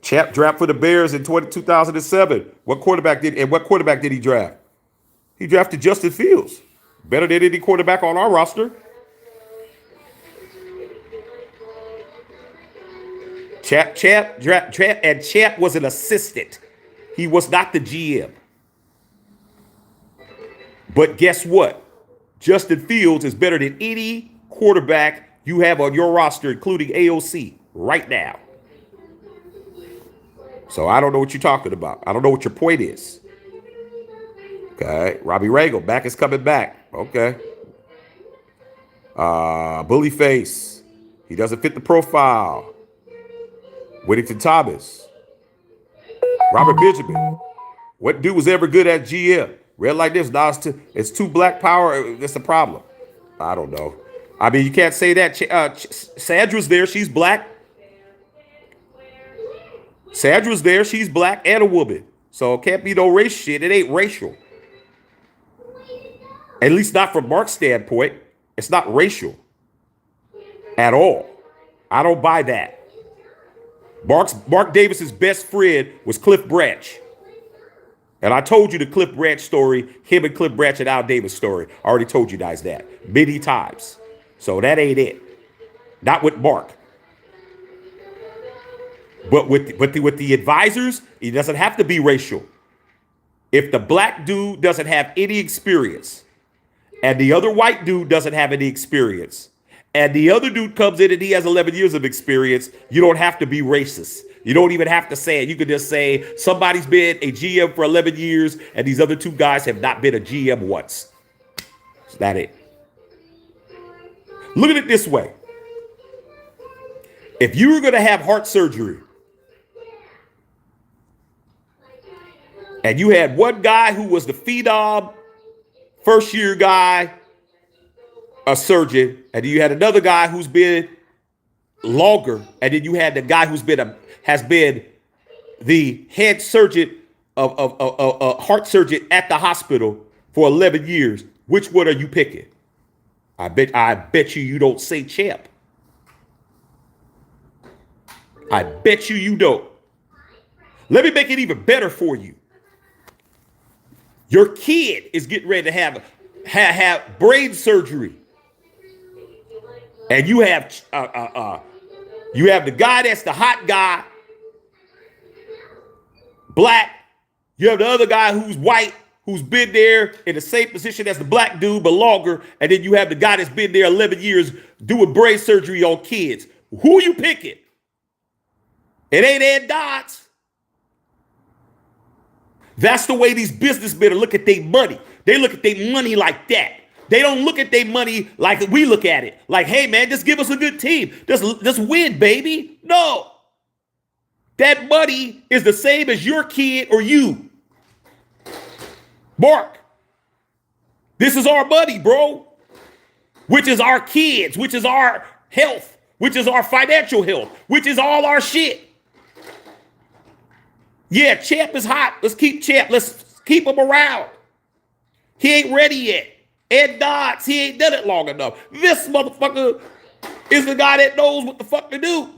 Champ draft for the Bears in 2007. What quarterback did he draft? He drafted Justin Fields. Better than any quarterback on our roster. Champ was an assistant. He was not the GM. But guess what? Justin Fields is better than any quarterback you have on your roster, including AOC, right now. So I don't know what you're talking about. I don't know what your point is. Okay. Robbie Rangel, back is coming back. Okay. Bully face. He doesn't fit the profile. Whittington Thomas. Robert Benjamin. What dude was ever good at GM? Red like this. Now it's too black power. That's the problem. I don't know. I mean, you can't say that. Sandra's there. She's black. Sandra's there. She's black and a woman. So it can't be no race shit. It ain't racial. At least not from Mark's standpoint. It's not racial at all. I don't buy that. Mark Davis's best friend was Cliff Branch. And I told you the Cliff Branch story, him and Cliff Branch and Al Davis story. I already told you guys that many times. So that ain't it. Not with Mark. But with the advisors, it doesn't have to be racial. If the black dude doesn't have any experience and the other white dude doesn't have any experience and the other dude comes in and he has 11 years of experience, you don't have to be racist. You don't even have to say it. You could just say somebody's been a GM for 11 years and these other two guys have not been a GM once. Is that it? Look at it this way. If you were going to have heart surgery and you had one guy who was the phenom, first year guy, a surgeon, and then you had another guy who's been longer, and then you had the guy who's has been the head surgeon of heart surgeon at the hospital for 11 years. Which one are you picking? I bet you don't say champ. I bet you don't. Let me make it even better for you. Your kid is getting ready to have brain surgery, and you have the guy that's the hot guy, black. You have the other guy who's white, who's been there in the same position as the black dude but longer, and then you have the guy that's been there 11 years doing brain surgery on kids. Who are you picking? It ain't Ed Dodds. That's the way these businessmen look at their money. They look at their money like that. They don't look at their money like we look at it. Like, hey, man, just give us a good team. Just win, baby. No. That money is the same as your kid or you. Mark, this is our money, bro. Which is our kids, which is our health, which is our financial health, which is all our shit. Yeah, Champ is hot. Let's keep Champ. Let's keep him around. He ain't ready yet. Ed Dodds, he ain't done it long enough. This motherfucker is the guy that knows what the fuck to do.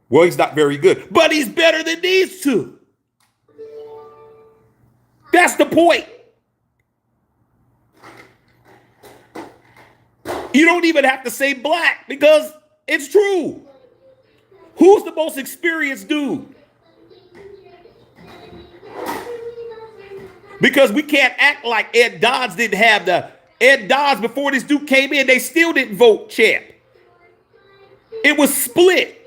Well, he's not very good, but he's better than these two. That's the point. You don't even have to say black because it's true. Who's the most experienced dude? Because we can't act like Ed Dodds didn't have the Ed Dodds before this dude came in. They still didn't vote champ. It was split.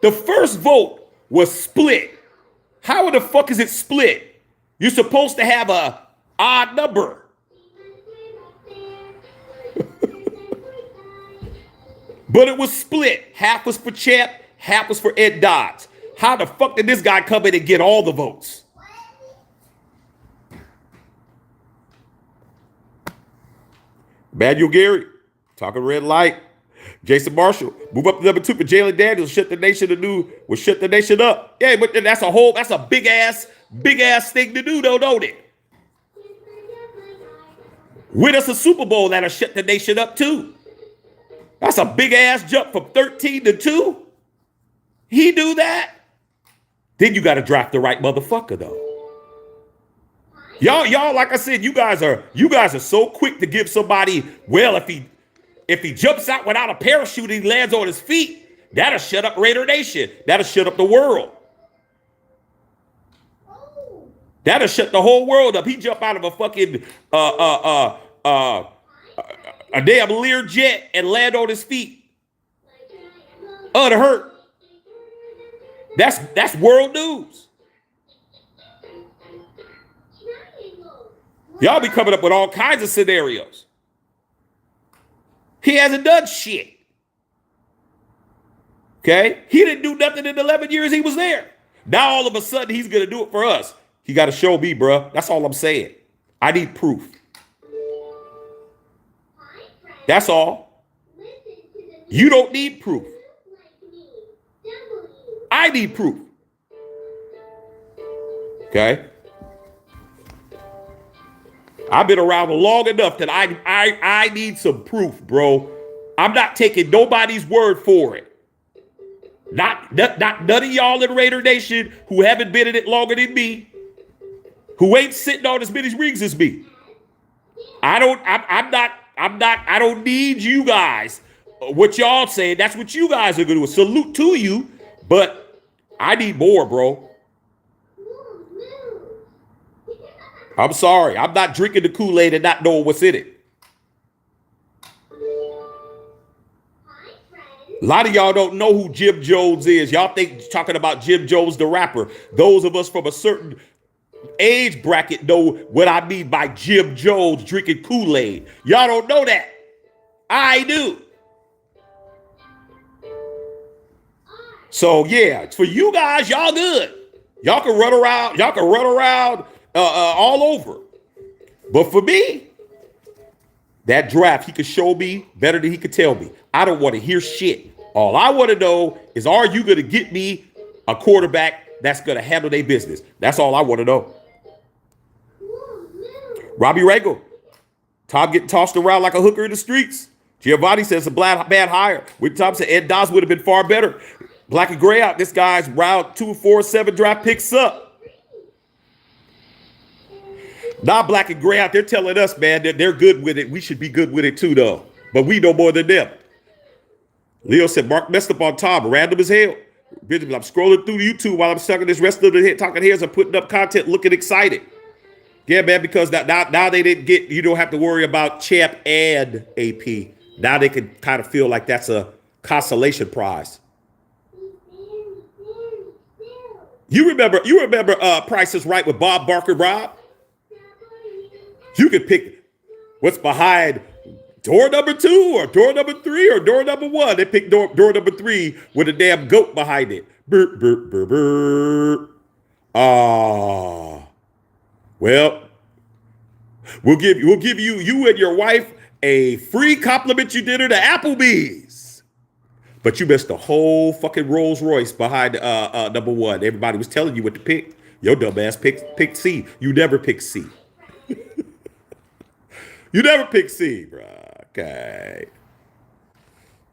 The first vote was split. How the fuck is it split? You're supposed to have a odd number. But it was split. Half was for champ, half was for Ed Dodds. How the fuck did this guy come in and get all the votes? Manuel Gary, talking red light. Jason Marshall, move up to number 2 for Jalen Daniels. Shut the nation shut the nation up. Yeah, but that's a big ass thing to do, though, don't it? Win us a Super Bowl that'll shut the nation up too. That's a big ass jump from 13 to 2. He do that. Then you got to draft the right motherfucker, though. Y'all, like I said, you guys are so quick to give somebody, well, if he jumps out without a parachute and he lands on his feet, that'll shut up Raider Nation. That'll shut up the world. That'll shut the whole world up. He jump out of a fucking a damn Lear jet and land on his feet. To hurt. That's world news. Y'all be coming up with all kinds of scenarios. He hasn't done shit. Okay? He didn't do nothing in the 11 years he was there. Now all of a sudden he's going to do it for us. He got to show me, bruh. That's all I'm saying. I need proof. That's all. You don't need proof. I need proof. Okay? I've been around long enough that I need some proof, bro. I'm not taking nobody's word for it. Not none of y'all in Raider Nation who haven't been in it longer than me, who ain't sitting on as many rings as me. I don't need you guys. What y'all saying, that's what you guys are going to do. Salute to you, but I need more, bro. I'm sorry. I'm not drinking the Kool-Aid and not knowing what's in it. A lot of y'all don't know who Jim Jones is. Y'all think talking about Jim Jones, the rapper. Those of us from a certain age bracket know what I mean by Jim Jones drinking Kool-Aid. Y'all don't know that. I do. So yeah, for you guys, y'all good. Y'all can run around. Y'all can run around all over. But for me, that draft, he could show me better than he could tell me. I don't want to hear shit. All I want to know is, are you going to get me a quarterback that's going to handle their business? That's all I want to know. Robbie Ragle. Tom getting tossed around like a hooker in the streets. Giovanni says a bad hire. With Tom said Ed Dodds would have been far better. Black and gray out. This guy's round 2, 4, 7 draft picks up. Now Black and gray out, they're telling us, man, that they're good with it. We should be good with it too, though. But we know more than them. Leo said Mark messed up on Tom. Random as hell. I'm scrolling through YouTube while I'm sucking this rest of the talking heads and putting up content, looking excited. Yeah, man, because now they didn't get, you don't have to worry about Champ and AP. Now they can kind of feel like that's a consolation prize. You remember Price is Right with Bob Barker, Rob? You could pick what's behind door number 2 or door number 3 or door number 1. They picked door number 3 with a damn goat behind it. Burp, burp, burp, burp. Well, we'll give you and your wife a free complimentary dinner to Applebee's. But you missed the whole fucking Rolls Royce behind number 1. Everybody was telling you what to pick. Your dumb ass picked C. You never picked C. You never pick C, bro. Okay.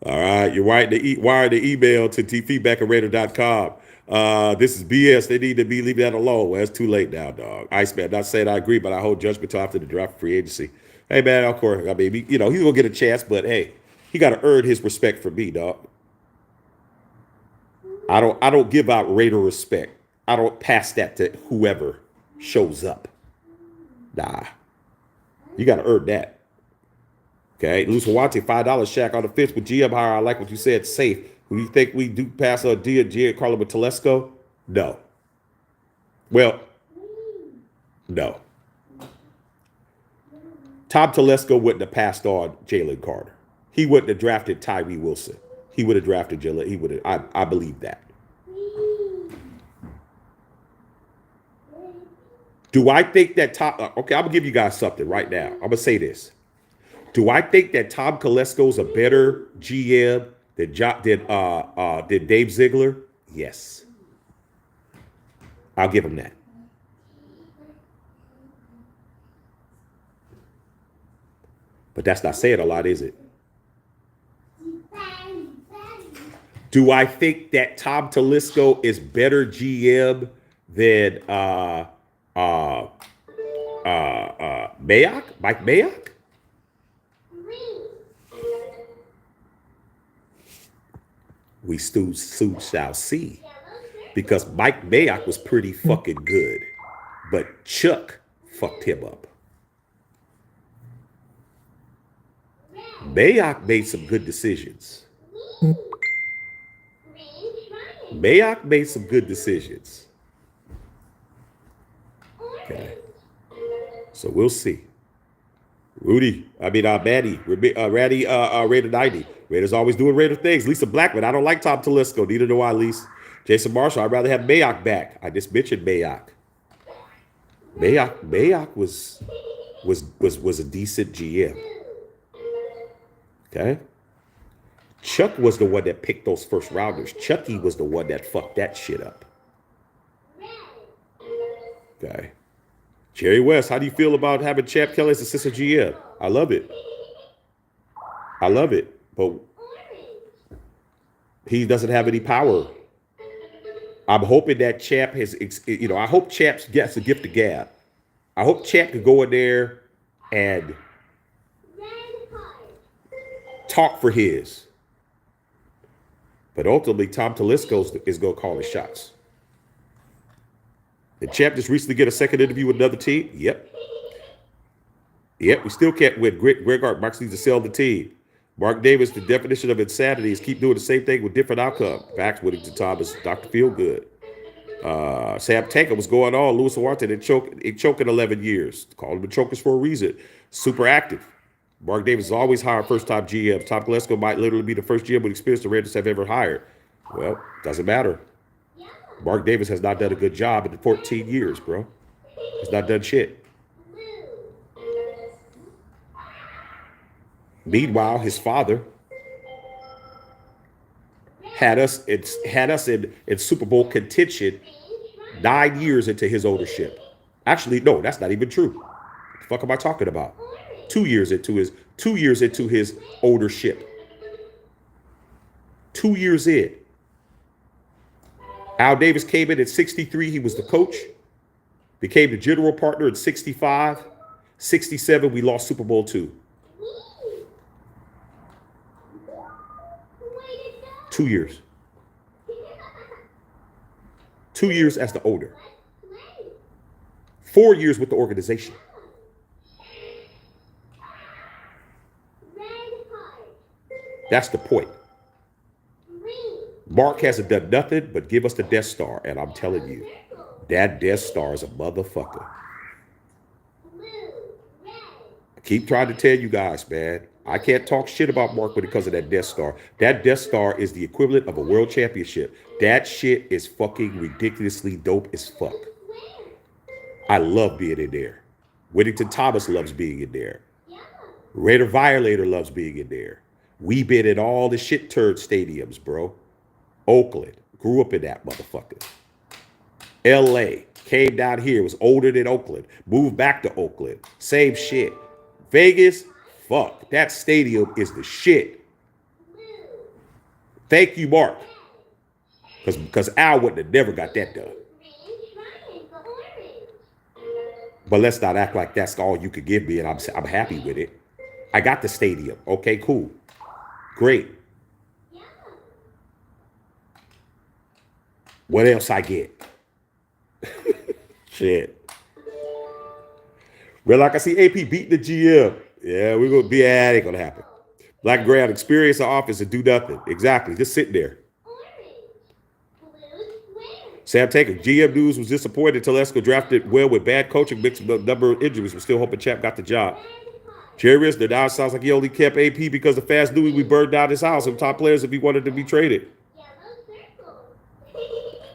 All right. You're wire the email to feedback@raider.com. This is BS. They need to be leaving that alone. Well, it's too late now, dog. Iceman, not saying I agree, but I hold judgment till after the draft free agency. Hey, man, of course. I mean, he's going to get a chance, but hey, he got to earn his respect from me, dog. I don't give out Raider respect. I don't pass that to whoever shows up. Nah. You got to earn that. Okay. Luz Hawati, $5 Shaq on the 5th with GM hire. I like what you said. Safe. Who you think we do pass on Giancarlo with Telesco? No. Well, no. Tom Telesco wouldn't have passed on Jalen Carter. He wouldn't have drafted Tyree Wilson. He would have drafted Jalen. He would have. I believe that. Do I think that Tom? Okay, I'm gonna give you guys something right now. I'm gonna say this. Do I think that Tom Telesco's a better GM than Dave Ziegler? Yes. I'll give him that. But that's not saying a lot, is it? Do I think that Tom Telesco is better GM than Mayock? Mike Mayock? We soon shall see. Because Mike Mayock was pretty fucking good. But Chuck fucked him up. Mayock made some good decisions. Mayock made some good decisions. Okay. So we'll see. Manny, Raider 90. Raiders always doing Raider things. Lisa Blackman, I don't like Tom Telesco. Neither do I, Lisa. Jason Marshall, I'd rather have Mayock back. I just mentioned Mayock. Mayock was a decent GM. Okay. Chuck was the one that picked those first rounders. Chucky was the one that fucked that shit up. Okay. Jerry West, how do you feel about having Champ Kelly as assistant GM? I love it. But he doesn't have any power. I'm hoping that Champ has, I hope Champ gets a gift of gab. I hope Champ can go in there and talk for his. But ultimately, Tom Telesco is going to call his shots. Did Champ just recently get a second interview with another team? Yep. We still can't win. Greg Art Marks needs to sell the team. Mark Davis, the definition of insanity is keep doing the same thing with different outcome. Facts, Whittington Thomas, Dr. Feelgood. Sam Tanker was going on. Louis Wharton, it choked in 11 years. Called him the chokers for a reason. Super active. Mark Davis is always hired first-time GMs. Tom Telesco might literally be the first GM with experience the Raiders have ever hired. Well, doesn't matter. Mark Davis has not done a good job in the 14 years, bro. He's not done shit. Meanwhile, his father had us in Super Bowl contention 9 years into his ownership. Actually, no, that's not even true. What the fuck am I talking about? 2 years into his ownership. 2 years in. Al Davis came in at 63. He was the coach. Became the general partner at 65. 67, we lost Super Bowl II. 2 years. 2 years as the owner. 4 years with the organization. That's the point. Mark hasn't done nothing but give us the Death Star. And I'm telling you, that Death Star is a motherfucker. I keep trying to tell you guys, man. I can't talk shit about Mark because of that Death Star. That Death Star is the equivalent of a world championship. That shit is fucking ridiculously dope as fuck. I love being in there. Whittington Thomas loves being in there. Raider Violator loves being in there. We been in all the shit turd stadiums, bro. Oakland, grew up in that motherfucker. LA, came down here, was older than Oakland, moved back to Oakland, same shit. Vegas, fuck, that stadium is the shit. Thank you, Mark. Because Al wouldn't have never got that done. But let's not act like that's all you could give me and I'm happy with it. I got the stadium. Okay, cool. Great. What else I get? Shit. Well, like I see AP beating the GM. Yeah, we're going to be, it ain't going to happen. Black Graham, experience the office and do nothing. Exactly. Just sit there. Sam Taker, GM news was disappointed. Telesco drafted well with bad coaching, mixed with a number of injuries. We're still hoping Champ got the job. Jerry Risner, now it sounds like he only kept AP because the fast knew we burned down his house and top players if he wanted to be traded.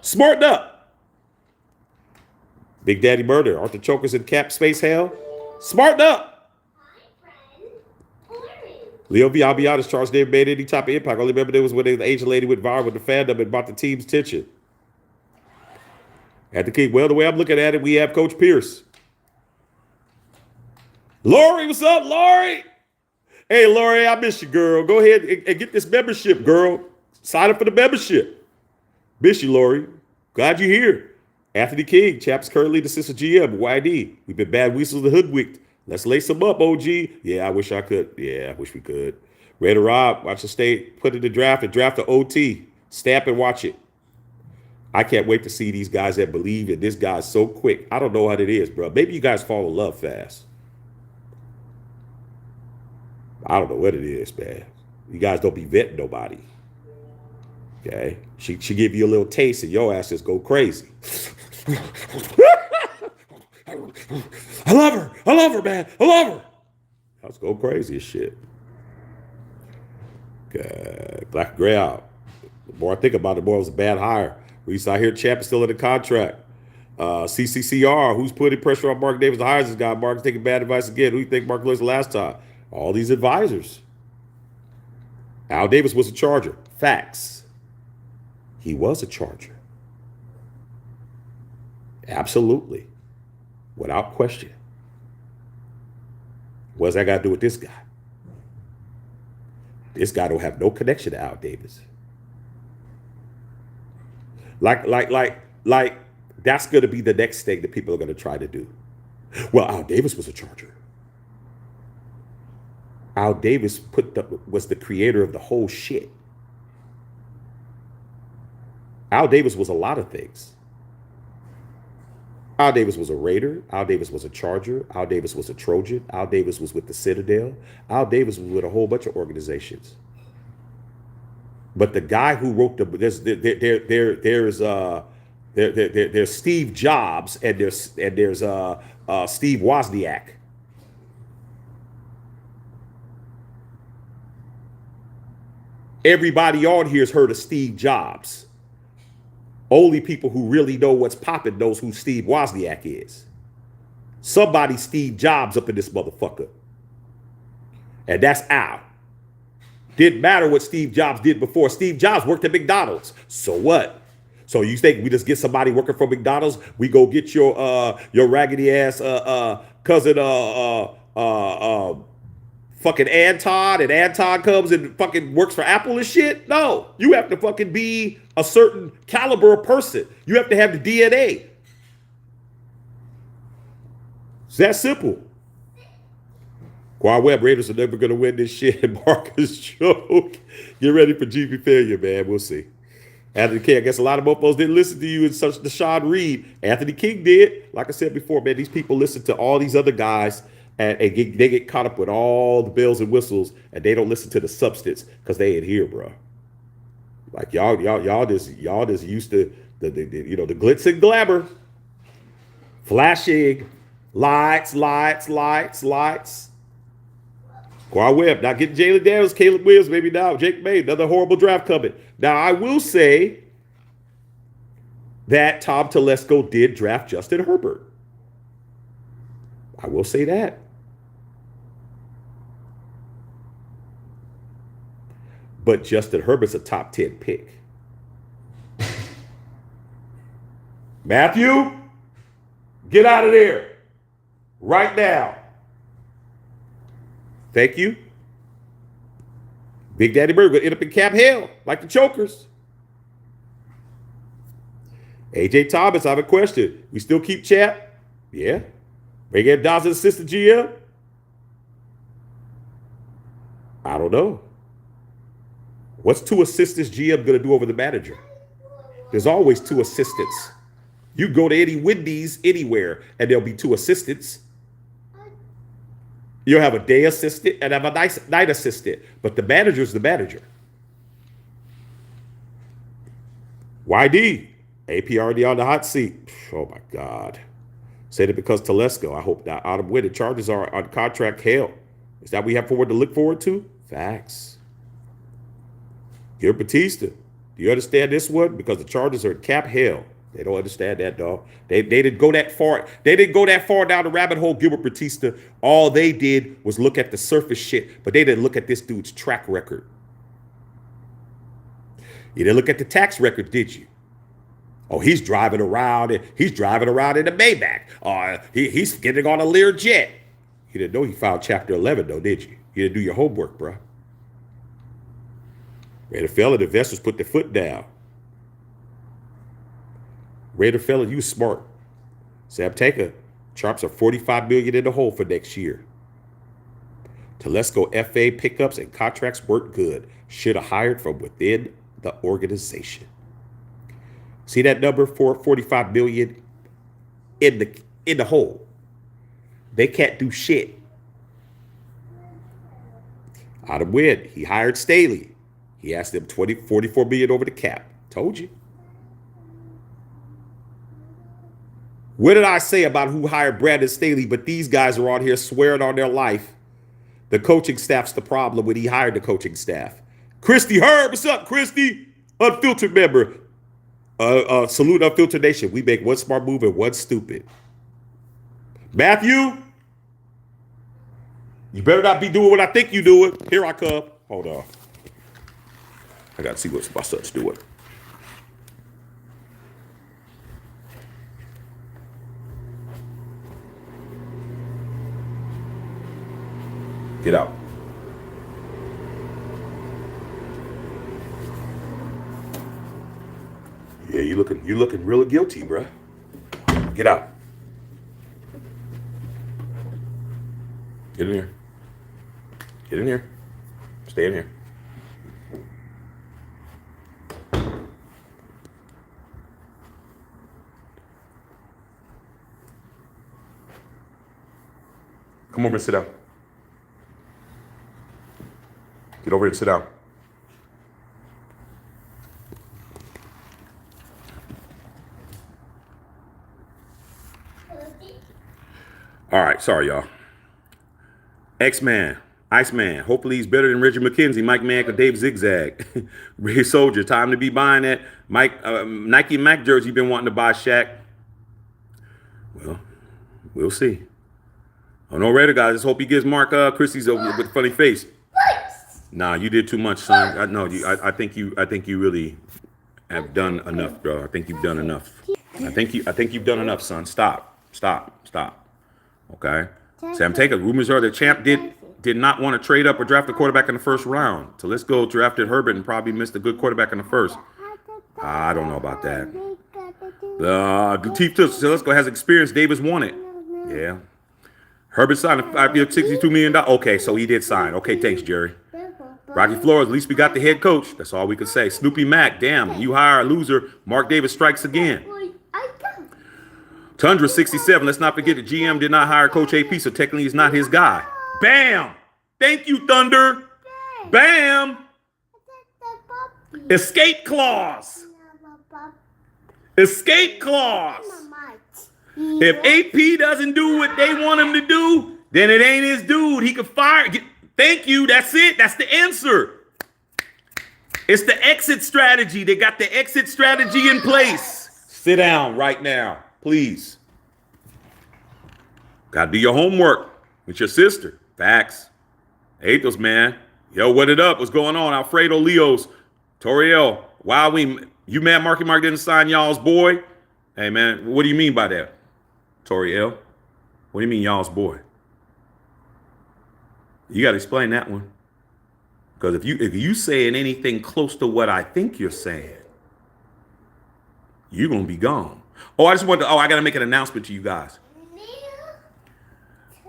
Smarten up. Big Daddy Murder, aren't the chokers in cap space hell? Smarten up. Leo V, I'll be honest, Charles never made any type of impact. I only remember there was when the Asian lady went viral with the fandom and brought the team's attention. At the King, well, the way I'm looking at it, we have Coach Pierce. Lori, what's up, Lori? Hey, Lori, I miss you, girl. Go ahead and get this membership, girl. Sign up for the membership. Miss you, Lori. Glad you're here. Anthony King, Chap's currently the assistant GM, YD. We've been bad weasels and hoodwinked. Let's lace them up, OG. Yeah, I wish I could. Yeah, I wish we could. Ready to Rob, watch the state, put in the draft and draft the OT. Stamp and watch it. I can't wait to see these guys that believe in this guy's so quick. I don't know what it is, bro. Maybe you guys fall in love fast. I don't know what it is, man. You guys don't be vetting nobody. Okay? She give you a little taste and your ass just go crazy. I love her, man. I love her. Let's go crazy as shit. Okay. Black Gray out. The more I think about it, the more it was a bad hire. We saw here Champ is still in the contract. CCCR, who's putting pressure on Mark Davis to hire this guy? Mark's taking bad advice again. Who do you think Mark was the last time? All these advisors. Al Davis was a Charger. Facts. He was a Charger. Absolutely. Without question. What's that got to do with this guy? This guy don't have no connection to Al Davis. Like, that's going to be the next thing that people are going to try to do. Well, Al Davis was a Charger. Al Davis was the creator of the whole shit. Al Davis was a lot of things. Al Davis was a Raider. Al Davis was a Charger. Al Davis was a Trojan. Al Davis was with the Citadel. Al Davis was with a whole bunch of organizations. But the guy who wrote there's Steve Jobs and there's Steve Wozniak. Everybody on here has heard of Steve Jobs. Only people who really know what's popping knows who Steve Wozniak is. Somebody Steve Jobs up in this motherfucker. And that's Al. Didn't matter what Steve Jobs did before. Steve Jobs worked at McDonald's. So what? So you think we just get somebody working for McDonald's? We go get your raggedy ass cousin fucking Anton, and Anton comes and fucking works for Apple and shit? No. You have to fucking be a certain caliber of person. You have to have the DNA. It's that simple. Quan Webb, Raiders are never going to win this shit. Marcus joke. Get ready for GP failure, man. We'll see. Anthony King, I guess a lot of mofos didn't listen to you and such Deshaun Reed. Anthony King did. Like I said before, man, these people listen to all these other guys and they get caught up with all the bells and whistles and they don't listen to the substance because they ain't here, bro. Like y'all just used to the glitz and glamour, flashing, lights. Quan Webb, not getting Jalen Daniels, Caleb Williams, maybe now. Jake May, another horrible draft coming. Now, I will say that Tom Telesco did draft Justin Herbert. I will say that. But Justin Herbert's a top 10 pick. Matthew, get out of there right now. Thank you. Big Daddy Bird going to end up in cap hell like the chokers. AJ Thomas, I have a question. We still keep Chap? Yeah. Bring in Dawson assistant GM? I don't know. What's two assistants GM going to do over the manager? There's always two assistants. You go to any Wendy's anywhere and there'll be two assistants. You'll have a day assistant and have a night assistant, but the manager's the manager. YD, AP already on the hot seat. Oh my God. Said it because Telesco. I hope that Autumn Win. The Chargers are on contract hell. Is that what we have forward to look forward to? Facts. Gil Batista. Do you understand this one? Because the Chargers are in cap hell. They don't understand that, dog. They didn't go that far. They didn't go that far down the rabbit hole, Gilbert Batista. All they did was look at the surface shit, but they didn't look at this dude's track record. You didn't look at the tax record, did you? Oh, he's driving around in the Maybach. He's getting on a Lear jet. You didn't know he filed Chapter 11, though, did you? You didn't do your homework, bro. Raider fella, the investors put their foot down. Raider fella, you smart. Sam Taker, Sharps are $45 million in the hole for next year. Telesco FA pickups and contracts work good. Should have hired from within the organization. See that number for $45 million in the hole. They can't do shit. Autumn Win, he hired Staley. He asked them $44 million over the cap. Told you. What did I say about who hired Brandon Staley? But these guys are on here swearing on their life. The coaching staff's the problem when he hired the coaching staff. Christy Herb, what's up, Christy? Unfiltered member. Salute Unfiltered Nation. We make one smart move and one stupid. Matthew, you better not be doing what I think you doing. Here I come. Hold on. I got to see what my son's doing. Get out. Yeah, you looking real guilty, bruh. Get out. Get in here. Get in here. Stay in here. Come over and sit down. Get over here and sit down. All right, sorry, y'all. X-Man, Iceman. Hopefully he's better than Richard McKenzie, Mike Mack, or Dave Zigzag. Ray Soldier, time to be buying that Nike Mac jersey you've been wanting to buy, Shaq. Well, we'll see. Oh, no Raider guys. Just hope he gives Mark Christie's with a funny face. Nah, you did too much, son. I think you really have done enough, bro. I think you've done enough. I think you've done enough, son. Stop. Okay. Sam Taker. Rumors are the champ did not want to trade up or draft a quarterback in the first round. Telesco drafted Herbert and probably missed a good quarterback in the first. I don't know about that. Chief Telesco has experience Davis wanted. Yeah. Herbert signed a 5-year, $62 million. Okay, so he did sign. Okay, thanks, Jerry. Rocky Flores, at least we got the head coach. That's all we could say. Snoopy Mac, damn, you hire a loser. Mark Davis strikes again. Tundra 67, let's not forget the GM did not hire Coach AP, so technically he's not his guy. Bam! Thank you, Thunder. Bam! Escape clause. Escape clause. If AP doesn't do what they want him to do, then it ain't his dude. He could fire. Thank you. That's it. That's the answer. It's the exit strategy. They got the exit strategy in place. Sit down right now, please. Got to do your homework with your sister. Facts. Athos, man. Yo, what it up? What's going on? Alfredo Leos. Toriel. Wow, you mad Marky Mark didn't sign y'all's boy? Hey, man, what do you mean by that? Toriel. What do you mean y'all's boy? You got to explain that one. Because if you saying anything close to what I think you're saying, you're going to be gone. I got to make an announcement to you guys.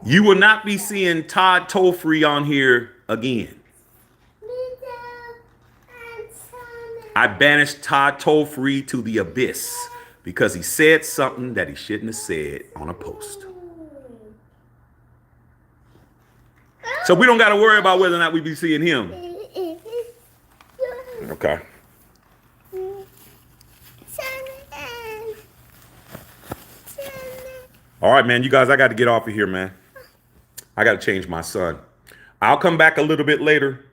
You will not be seeing Todd Tolfree on here again. I banished Todd Tolfree to the abyss because he said something that he shouldn't have said on a post. So we don't got to worry about whether or not we be seeing him. Okay. All right, man. You guys, I got to get off of here, man. I got to change my son. I'll come back a little bit later,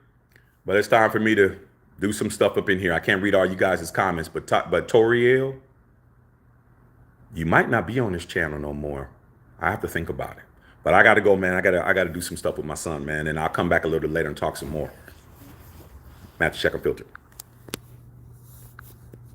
but it's time for me to do some stuff up in here. I can't read all you guys' comments, but Toriel, you might not be on this channel no more. I have to think about it. But I got to go, man. I got to do some stuff with my son, man. And I'll come back a little bit later and talk some more. Matthew Checker Filter.